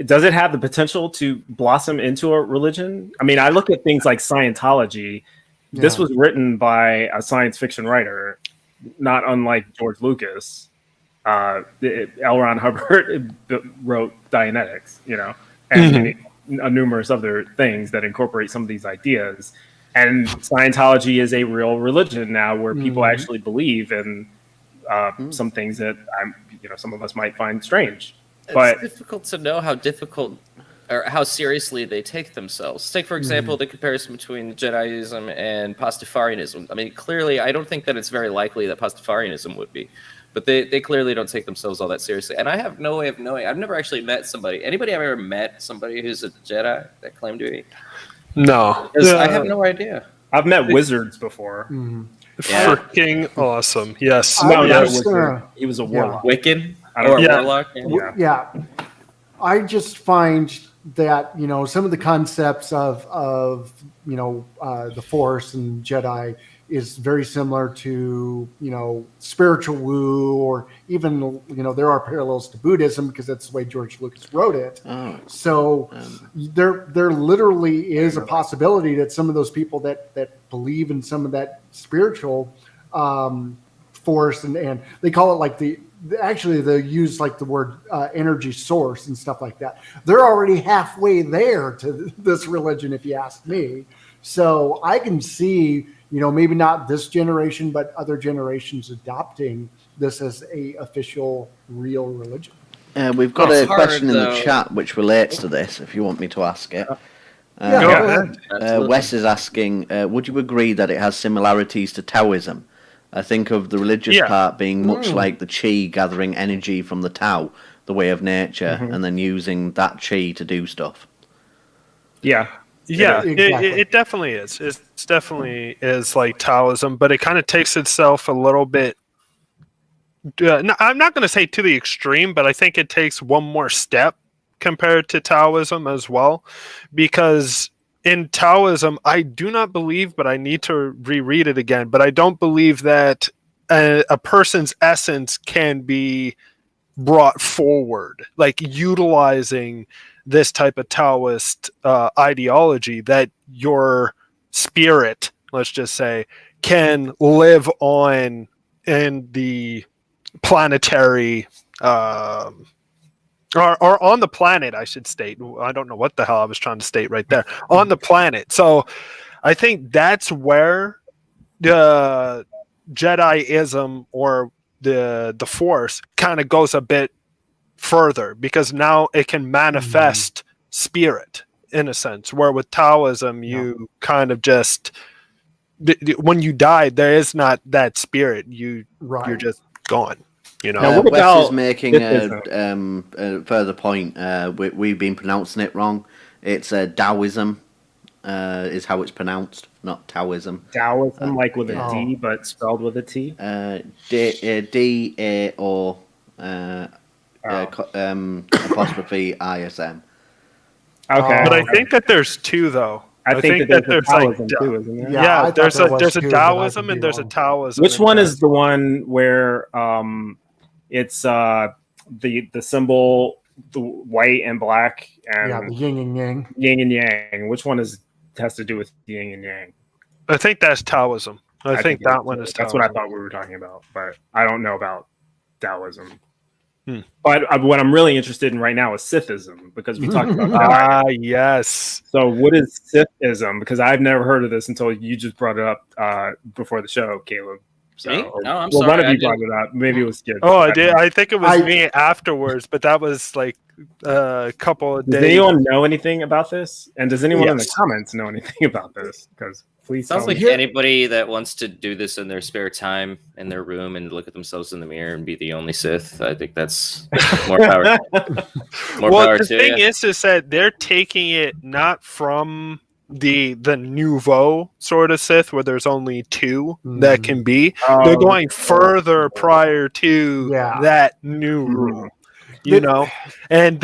does it have the potential to blossom into a religion? I mean, I look at things like Scientology. Yeah. This was written by a science fiction writer, not unlike George Lucas. L. Ron Hubbard wrote Dianetics, and numerous other things that incorporate some of these ideas. And Scientology is a real religion now, where people actually believe in some things that some of us might find strange. But
it's difficult to know how difficult or how seriously they take themselves. Take, for example, the comparison between Jediism and Pastafarianism. I mean, clearly, I don't think that it's very likely that Pastafarianism would be, but they clearly don't take themselves all that seriously. And I have no way of knowing. I've never actually met somebody. Anybody I've ever met somebody who's a Jedi that claimed to be?
No.
I have no idea.
I've met wizards before.
Freaking awesome. Yes.
He was a warlock.
Wiccan? Or a warlock?
Yeah. I just find that, some of the concepts of the Force and Jedi is very similar to, spiritual woo, or even, there are parallels to Buddhism, because that's the way George Lucas wrote it. So there literally is a possibility that some of those people that believe in some of that spiritual force, and they call it like actually they use like the word energy source and stuff like that. They're already halfway there to this religion, if you ask me. So I can see, maybe not this generation, but other generations adopting this as a official real religion.
We've got a question in the chat which relates to this, if you want me to ask it.
Go ahead.
Wes is asking, would you agree that it has similarities to Taoism? I think of the religious part being much like the chi gathering energy from the Tao, the way of nature, and then using that chi to do stuff.
Yeah. Yeah, exactly. It definitely is. It definitely is like Taoism, but it kind of takes itself a little bit. I'm not going to say to the extreme, but I think it takes one more step compared to Taoism as well, because in Taoism, I do not believe, but I need to reread it again, but I don't believe that a person's essence can be brought forward, like utilizing this type of Taoist ideology, that your spirit, let's just say, can live on in the planetary or on the planet, I should state. I don't know what the hell I was trying to state right there. On the planet. So I think that's where the Jediism or the Force kind of goes a bit further, because now it can manifest spirit in a sense, where with Taoism, you kind of just, when you die, there is not that spirit. You're just gone.
Now, what about Wes is making a further point. We've been pronouncing it wrong. It's Taoism is how it's pronounced, not Taoism.
Taoism, like with a D, but spelled with a T?
D-A-O apostrophe ISM.
Okay.
But I think that there's two, though.
I think that there's Taoism too, isn't there?
Yeah, there's a Taoism and there's a Taoism.
Which one is the one where it's the symbol, the white and black, and
the yin and yang.
Yin and yang. Which one has to do with yin and yang?
I think that's Taoism. I think that one is Taoism.
That's what I thought we were talking about, but I don't know about Taoism. But what I'm really interested in right now is Sithism, because we talked about that.
Yes.
So what is Sithism? Because I've never heard of this until you just brought it up before the show, K-Lub. So,
me? No, I'm sorry.
One of you brought it up. Maybe it was Skid.
Oh, I did. I think it was me afterwards, but that was like a couple of days.
Does anyone know anything about this? And does anyone in the comments know anything about this? Because please
sounds like anybody that wants to do this in their spare time in their room and look at themselves in the mirror and be the only Sith. I think that's more power.
The thing is that they're taking it not from the nouveau sort of Sith, where there's only two that can be. They're going further prior to that new rule. you know, and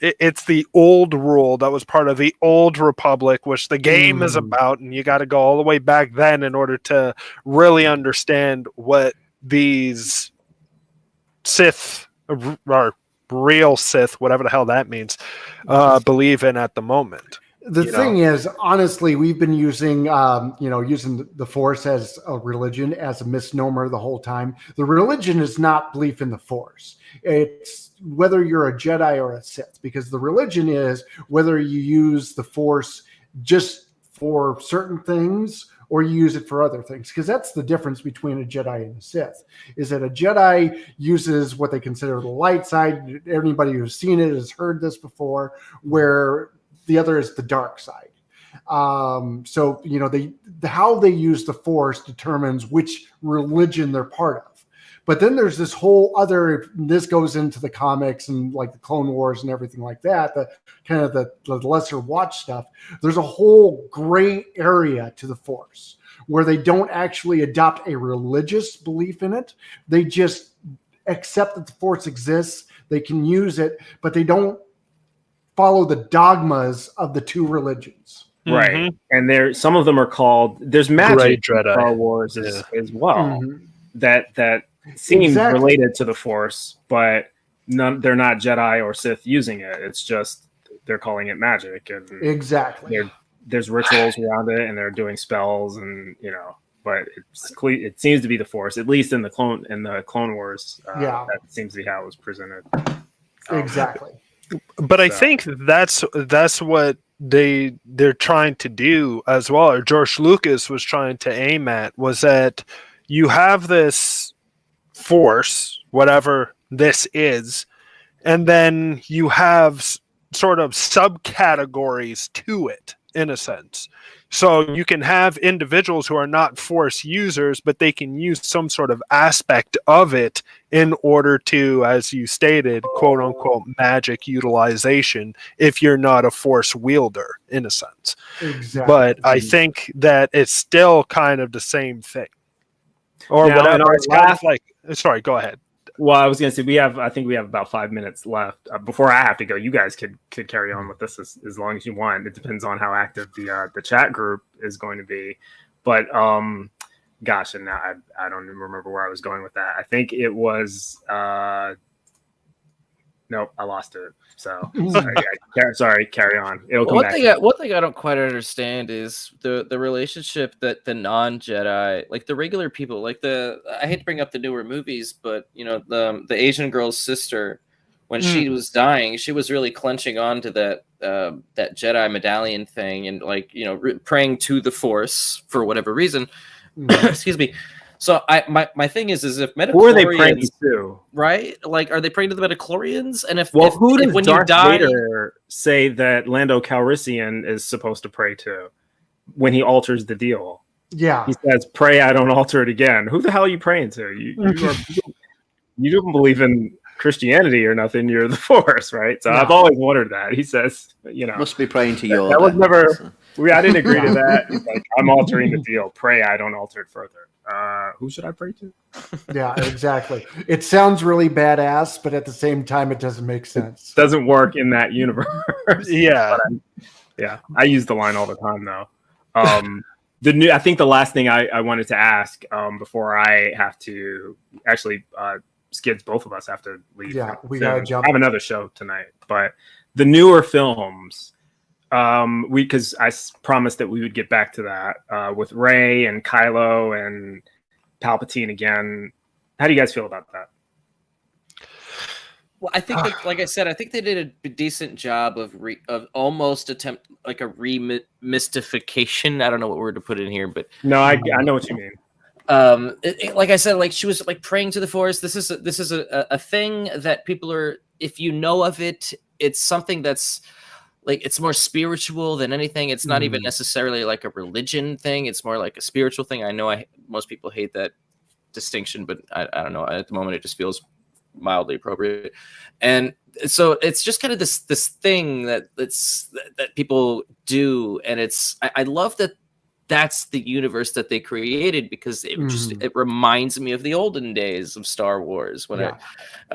it's the old rule that was part of the old Republic, which the game is about, and you got to go all the way back then in order to really understand what these Sith or real Sith, whatever the hell that means, believe in at the moment.
The thing is, honestly, we've been using, using the Force as a religion, as a misnomer the whole time. The religion is not belief in the Force. It's whether you're a Jedi or a Sith, because the religion is whether you use the Force just for certain things or you use it for other things. Because that's the difference between a Jedi and a Sith, is that a Jedi uses what they consider the light side. Anybody who's seen it has heard this before, where the other is the dark side. So, how they use the Force determines which religion they're part of. But then there's this whole other, this goes into the comics and like the Clone Wars and everything like that, the kind of the lesser watch stuff. There's a whole gray area to the Force where they don't actually adopt a religious belief in it. They just accept that the Force exists. They can use it, but they don't follow the dogmas of the two religions.
Right. And some of them are called, there's magic in Star Wars as well that seem related to the Force, but they're not Jedi or Sith using it. It's just they're calling it magic, and there's rituals around it, and they're doing spells, and but it seems to be the Force, at least in the Clone Wars. That seems to be how it was presented.
Exactly.
But I think that's what they're trying to do as well, or George Lucas was trying to aim at, was that you have this Force, whatever this is, and then you have sort of subcategories to it, in a sense. So you can have individuals who are not Force users, but they can use some sort of aspect of it in order to, as you stated, quote unquote, magic utilization, if you're not a Force wielder, in a sense. Exactly. But I think that it's still kind of the same thing. Or now, whatever. It's kind of like, sorry, go ahead.
Well, I was going to say I think we have about 5 minutes left before I have to go. You guys could carry on with this as long as you want. It depends on how active the chat group is going to be. But gosh, and now I don't even remember where I was going with that. I think it was nope, I lost it. So sorry, carry on. It'll come back.
One thing I don't quite understand is the relationship that the non-Jedi, like the regular people, like I hate to bring up the newer movies, but the Asian girl's sister, when she was dying, she was really clenching on to that Jedi medallion thing, and praying to the Force for whatever reason. Excuse me. So my thing is if midichlorians, who are they praying to? Right? Like, are they praying to the midichlorians? And
who does Darth Vader say that Lando Calrissian is supposed to pray to when he alters the deal?
Yeah,
he says, "Pray I don't alter it again." Who the hell are you praying to? You don't believe in Christianity or nothing. You're the Force, right? So I've always wondered that. He says,
must be praying to Yoda.
That was never. I didn't agree to that. He's like, I'm altering the deal. Pray I don't alter it further. Who should I pray to?
Yeah, exactly. It sounds really badass, but at the same time, it doesn't make sense.
Doesn't work in that universe.
Yeah.
I use the line all the time, though. I think the last thing I wanted to ask before I have to actually Skids, both of us have to leave.
Yeah, we gotta jump.
I have another show tonight, but the newer films. Because I promised that we would get back to that with Rey and Kylo and Palpatine again. How do you guys feel about that?
Well, I think, like I said, I think they did a decent job of almost attempt like a remystification. I don't know what word to put in here, but
no, I know what you mean.
Like I said, like she was like praying to the Force. This is a thing that people are. If you know of it, it's something that's. Like, it's more spiritual than anything. It's not even necessarily like a religion thing. It's more like a spiritual thing. I know most people hate that distinction, but I don't know. At the moment, it just feels mildly appropriate. And so it's just kind of this thing that people do. And I love that that's the universe that they created, because it just
Mhm.
it reminds me of the olden days of Star Wars when
Yeah.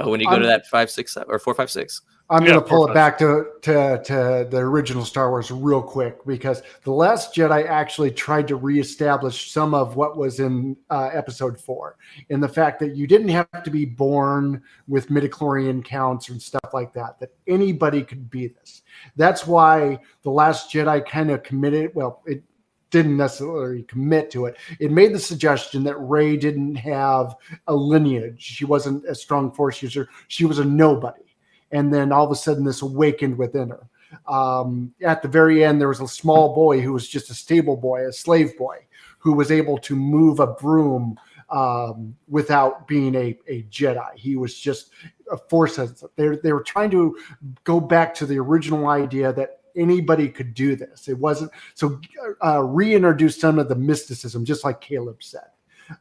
when you go to that 5, 6, 7, or 4, 5, 6.
I'm
Yeah,
going to pull
4,
it
5,
back to the original Star Wars real quick, because The Last Jedi actually tried to reestablish some of what was in Episode 4, in the fact that you didn't have to be born with midichlorian counts and stuff like that, that anybody could be this. That's why The Last Jedi kind of committed, well, it didn't necessarily commit to it. It made the suggestion that Rey didn't have a lineage. She wasn't a strong Force user. She was a nobody. And then all of a sudden this awakened within her. At the very end, there was a small boy who was just a stable boy, a slave boy, who was able to move a broom without being a Jedi. He was just a Force sensitive. They were trying to go back to the original idea that anybody could do this. It wasn't, so reintroduce some of the mysticism, just like K-Lub said.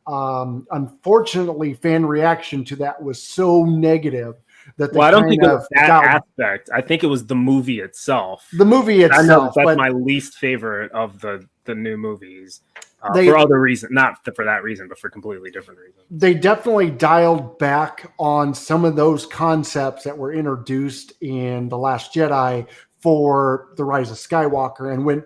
Unfortunately, fan reaction to that was so negative that
Well, I don't think it was that aspect. I think it was the movie itself.
The movie itself.
I know that's my least favorite of the new movies. For other reasons, not for that reason, but for completely different reasons.
They definitely dialed back on some of those concepts that were introduced in The Last Jedi for The Rise of Skywalker, and went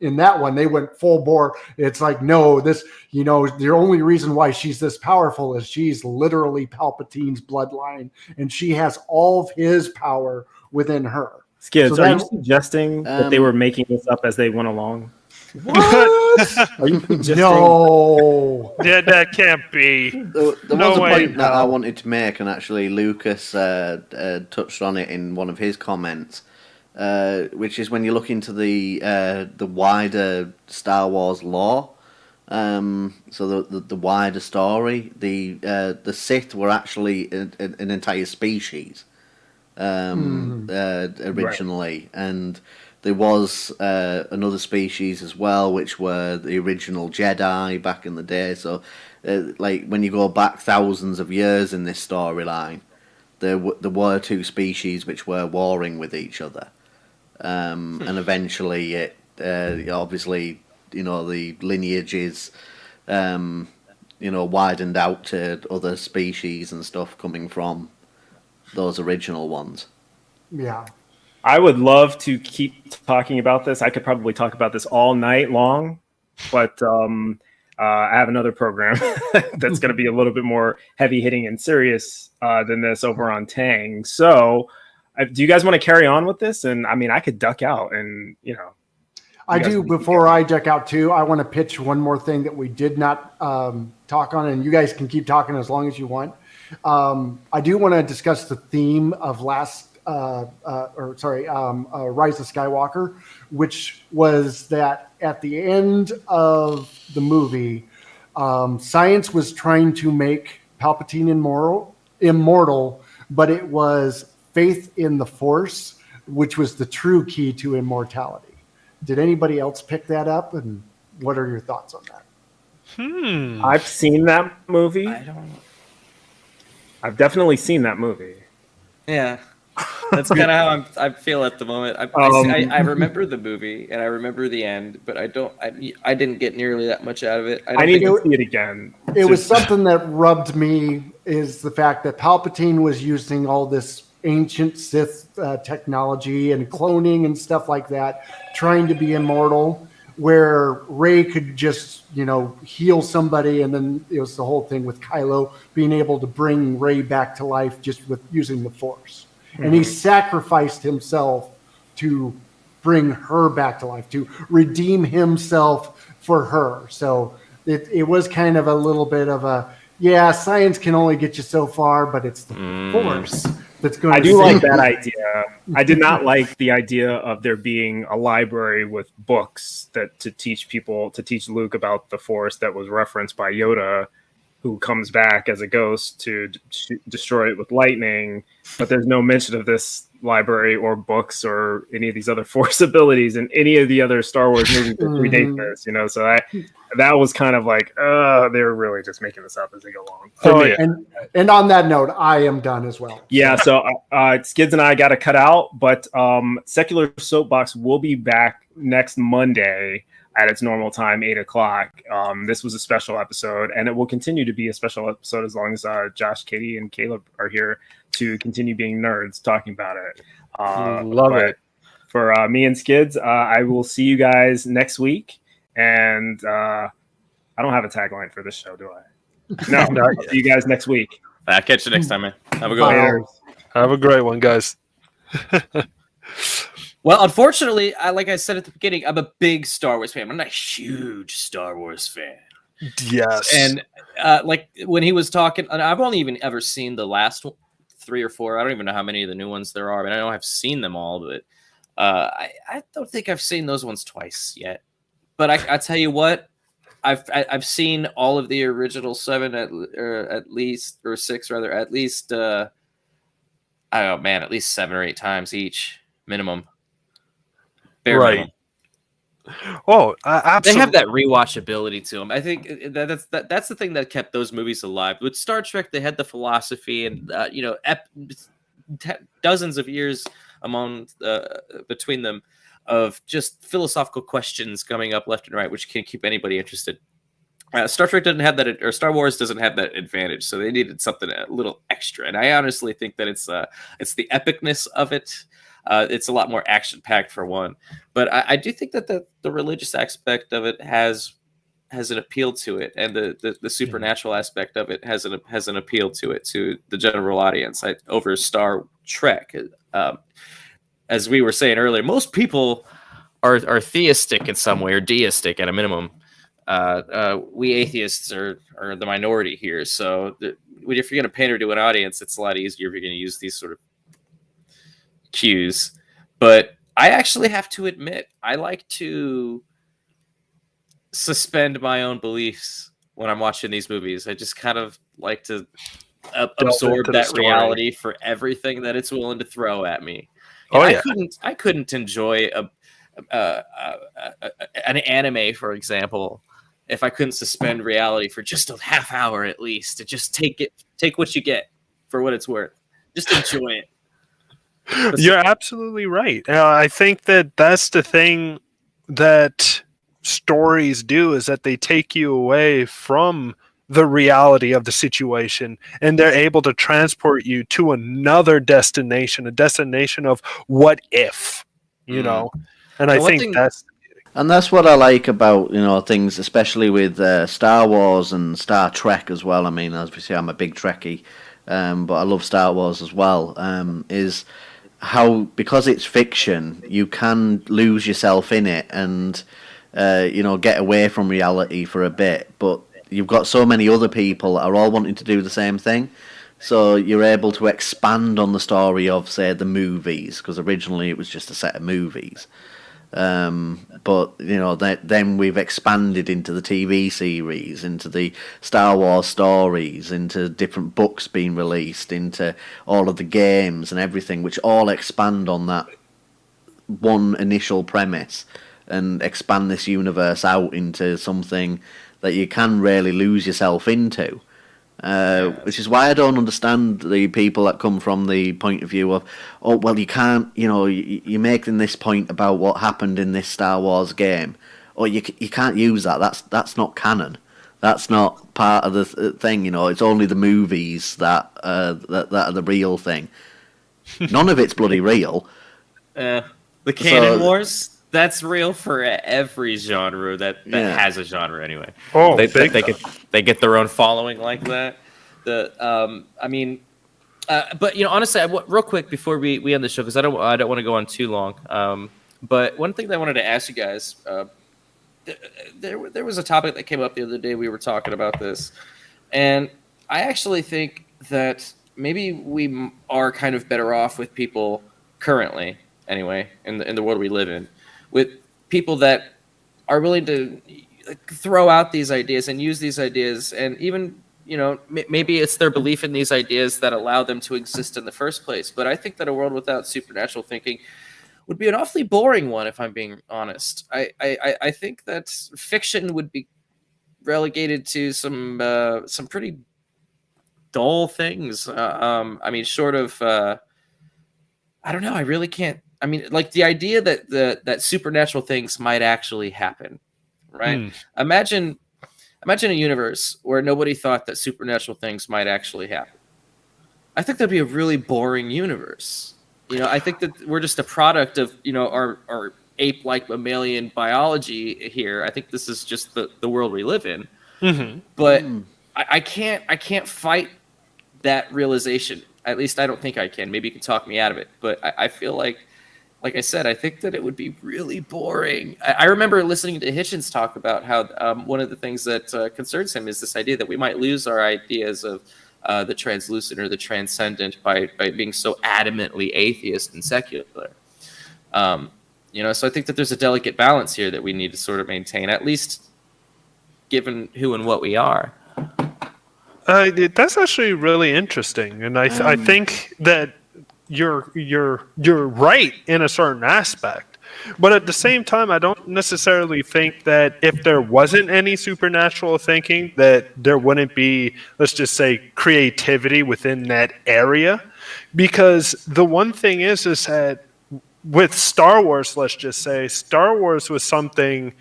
in that one, they went full bore. It's like, no, this, the only reason why she's this powerful is she's literally Palpatine's bloodline, and she has all of his power within her.
Skids, are you suggesting that they were making this up as they went along?
What?
Are you suggesting?
No.
Yeah, that can't be.
There was a point that I wanted to make, and actually Lucas touched on it in one of his comments. Which is when you look into the wider Star Wars lore, so the wider story, the Sith were actually an entire species originally, right. And there was another species as well, which were the original Jedi back in the day. So, like when you go back thousands of years in this storyline, there were two species which were warring with each other. And eventually it obviously the lineages widened out to other species and stuff coming from those original ones.
Yeah,
I would love to keep talking about this. I could probably talk about this all night long, but I have another program that's going to be a little bit more heavy hitting and serious than this over on Tang. So do you guys want to carry on with this? And I mean, I could duck out and,
I do. Before I duck out too, I want to pitch one more thing that we did not talk on, and you guys can keep talking as long as you want. I do want to discuss the theme of Rise of Skywalker, which was that at the end of the movie, science was trying to make Palpatine immortal, but it was faith in the Force, which was the true key to immortality. Did anybody else pick that up? And what are your thoughts on that?
I've seen that movie. I've definitely seen that movie.
Yeah. That's kind of how I feel at the moment. I remember the movie and I remember the end, but I didn't get nearly that much out of it.
I need to see it again.
It was something that rubbed me, is the fact that Palpatine was using all this ancient Sith technology and cloning and stuff like that, trying to be immortal, where Rey could just, heal somebody. And then it was the whole thing with Kylo being able to bring Rey back to life just with using the Force. Mm-hmm. And he sacrificed himself to bring her back to life, to redeem himself for her. So it was kind of a little bit of science can only get you so far, but it's the Force that's going to
I do like that idea. I did not like the idea of there being a library with books to teach Luke about the Force that was referenced by Yoda, who comes back as a ghost to destroy it with lightning. But there's no mention of this library or books or any of these other Force abilities in any of the other Star Wars movies that predate this, you know. So that was kind of like, they're really just making this up as they go along.
And on that note, I am done as well.
Yeah, so Skids and I got to cut out, but Secular Soapbox will be back next Monday at its normal time, 8 o'clock. This was a special episode, and it will continue to be a special episode as long as Josh, Katie, and K-Lub are here to continue being nerds talking about it.
Love it.
For me and Skids, I will see you guys next week. And I don't have a tagline for this show, do I? No, I'll see you guys next week.
I'll catch you next time, man. Have a good one.
Have a great one, guys.
Well, unfortunately, like I said at the beginning, I'm a big Star Wars fan. I'm not a huge Star Wars fan.
Yes.
And like when he was talking, and I've only even ever seen the last 3 or 4. I don't even know how many of the new ones there are. I mean, I know I've seen them all, but I don't think I've seen those ones twice yet. But I tell you what, I've seen all of the original 7 at least, or 6 rather, at least I don't know, man, at least 7 or 8 times each minimum. Minimum.
Oh, absolutely.
They have that rewatchability to them. I think that's the thing that kept those movies alive. With Star Trek, they had the philosophy and dozens of years between them of just philosophical questions coming up left and right, which can keep anybody interested. Star Trek doesn't have that, or Star Wars doesn't have that advantage, so they needed something a little extra. And I honestly think that it's the epicness of it. It's a lot more action-packed for one, but I do think that the religious aspect of it has an appeal to it, and the supernatural aspect of it has an appeal to it to the general audience over Star Trek. As we were saying earlier, most people are theistic in some way, or deistic at a minimum. We atheists are the minority here, so if you're going to pander to an audience, it's a lot easier if you're going to use these sort of cues. But I actually have to admit, I like to suspend my own beliefs when I'm watching these movies. I just kind of like to absorb that reality for everything that it's willing to throw at me. I couldn't enjoy an anime, for example, if I couldn't suspend reality for just a half hour at least, to just take what you get for what it's worth. Just enjoy it.
You're absolutely right. I think that's the thing that stories do, is that they take you away from the reality of the situation, and they're able to transport you to another destination, a destination of what if, you know. And I think
that's what I like about, things, especially with Star Wars and Star Trek as well. I mean, as we say, I'm a big Trekkie, but I love Star Wars as well, is how, because it's fiction, you can lose yourself in it and, get away from reality for a bit. But you've got so many other people that are all wanting to do the same thing. So you're able to expand on the story of, say, the movies, because originally it was just a set of movies. But then we've expanded into the TV series, into the Star Wars stories, into different books being released, into all of the games and everything, which all expand on that one initial premise and expand this universe out into something that you can really lose yourself into. Which is why I don't understand the people that come from the point of view of, oh, well, you can't, you're making this point about what happened in this Star Wars game, or you can't use that. That's not canon. That's not part of the thing. It's only the movies that are the real thing. None of it's bloody real.
The canon wars. That's real for every genre that has a genre anyway.
Oh,
they get their own following like that. But honestly, real quick before we end the show, because I don't want to go on too long. But one thing that I wanted to ask you guys, there was a topic that came up the other day. We were talking about this, and I actually think that maybe we are kind of better off with people currently, anyway, in the world we live in, with people that are willing to throw out these ideas and use these ideas and even maybe it's their belief in these ideas that allow them to exist in the first place. But I think that a world without supernatural thinking would be an awfully boring one, if I'm being honest. I think that fiction would be relegated to some pretty dull things. I mean, short of I don't know. I really can't. I mean, like the idea that that supernatural things might actually happen, right? Imagine a universe where nobody thought that supernatural things might actually happen. I think that'd be a really boring universe. I think that we're just a product of our ape-like mammalian biology here. I think this is just the world we live in. But I can't fight that realization. At least I don't think I can. Maybe you can talk me out of it. But I feel like I said, I think that it would be really boring. I remember listening to Hitchens talk about how one of the things that concerns him is this idea that we might lose our ideas of the translucent or the transcendent by being so adamantly atheist and secular. So I think that there's a delicate balance here that we need to sort of maintain, at least given who and what we are.
That's actually really interesting, and I think that you're right in a certain aspect, but at the same time, I don't necessarily think that if there wasn't any supernatural thinking, that there wouldn't be, let's just say, creativity within that area. Because the one thing is that with Star Wars, let's just say, Star Wars was something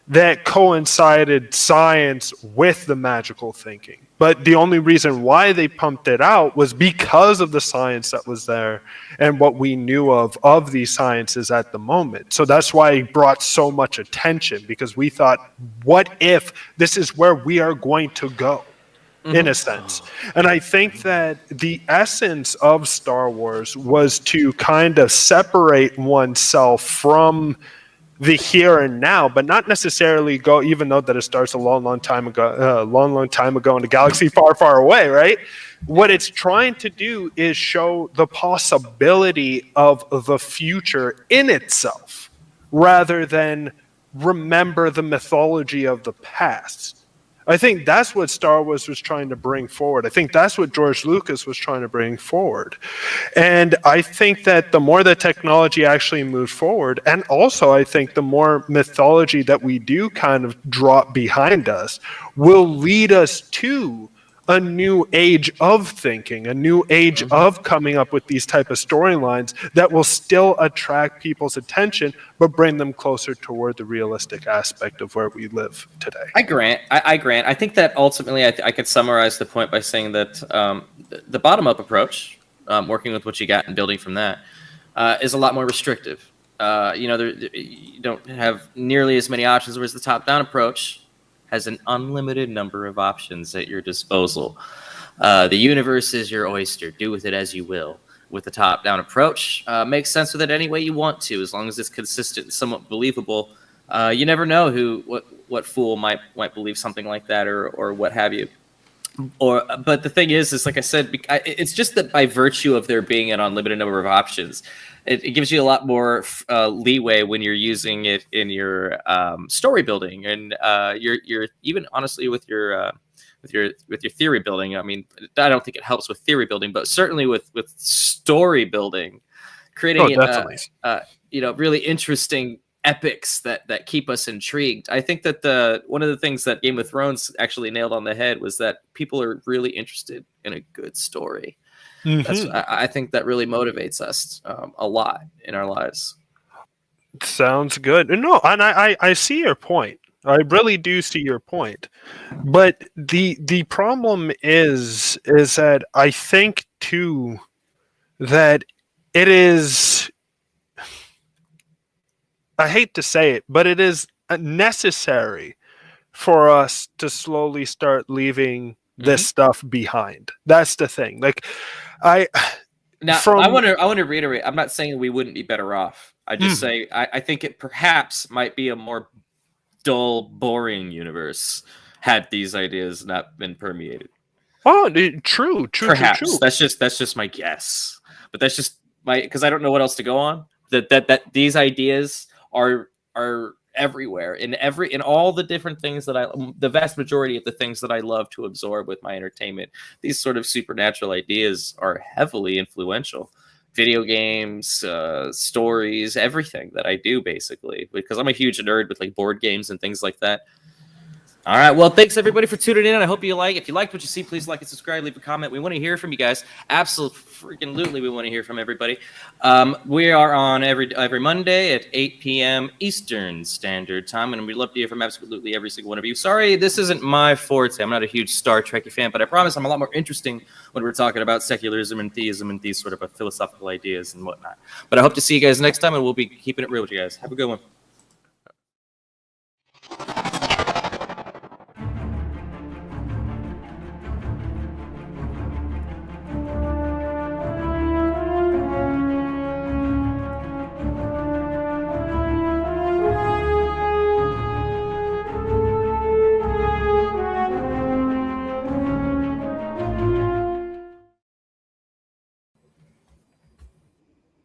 that coincided science with the magical thinking. But the only reason why they pumped it out was because of the science that was there and what we knew of these sciences at the moment. So that's why it brought so much attention, because we thought, what if this is where we are going to go, in a sense? And I think that the essence of Star Wars was to kind of separate oneself from the here and now, but not necessarily go, even though that it starts a long time ago in a galaxy far, far away, right? What it's trying to do is show the possibility of the future in itself, rather than remember the mythology of the past. I think that's what Star Wars was trying to bring forward. I think that's what George Lucas was trying to bring forward. And I think that the more that technology actually moves forward, and also I think the more mythology that we do kind of drop behind us, will lead us to a new age of thinking, a new age of coming up with these type of storylines that will still attract people's attention, but bring them closer toward the realistic aspect of where we live today.
I grant. I think that ultimately I could summarize the point by saying that the bottom-up approach, working with what you got and building from that, is a lot more restrictive. You don't have nearly as many options, whereas the top-down approach has an unlimited number of options at your disposal. The universe is your oyster. Do with it as you will. With the top-down approach, makes sense with it any way you want to, as long as it's consistent and somewhat believable. You never know what fool might believe something like that or what have you. But the thing is like I said, it's just that by virtue of there being an unlimited number of options, it gives you a lot more leeway when you're using it in your story building and you're even honestly with your theory building. I mean, I don't think it helps with theory building, but certainly with story building, creating really interesting epics that keep us intrigued. I think that one of the things that Game of Thrones actually nailed on the head was that people are really interested in a good story. I think that really motivates us a lot in our lives.
Sounds good. No, and I see your point. I really do see your point. But the problem is that I think too that it is, I hate to say it, but it is necessary for us to slowly start leaving this stuff behind. That's the thing. Like, I want to reiterate. I'm not saying we wouldn't be better off. I just say I think it perhaps might be a more dull, boring universe had these ideas not been permeated. Oh, true.
Perhaps
true.
That's just my guess. But that's just because I don't know what else to go on. That these ideas are everywhere in all the different things that the vast majority of the things that I love to absorb with my entertainment. These sort of supernatural ideas are heavily influential. Video games, stories, everything that I do, basically, because I'm a huge nerd with like board games and things like that. All right. Well, thanks everybody for tuning in. I hope you like. If you liked what you see, please like and subscribe. Leave a comment. We want to hear from you guys. Absolutely, we want to hear from everybody. We are on every Monday at 8 p.m. Eastern Standard Time, and we'd love to hear from absolutely every single one of you. Sorry, this isn't my forte. I'm not a huge Star Trek fan, but I promise I'm a lot more interesting when we're talking about secularism and theism and these sort of philosophical ideas and whatnot. But I hope to see you guys next time, and we'll be keeping it real with you guys. Have a good one.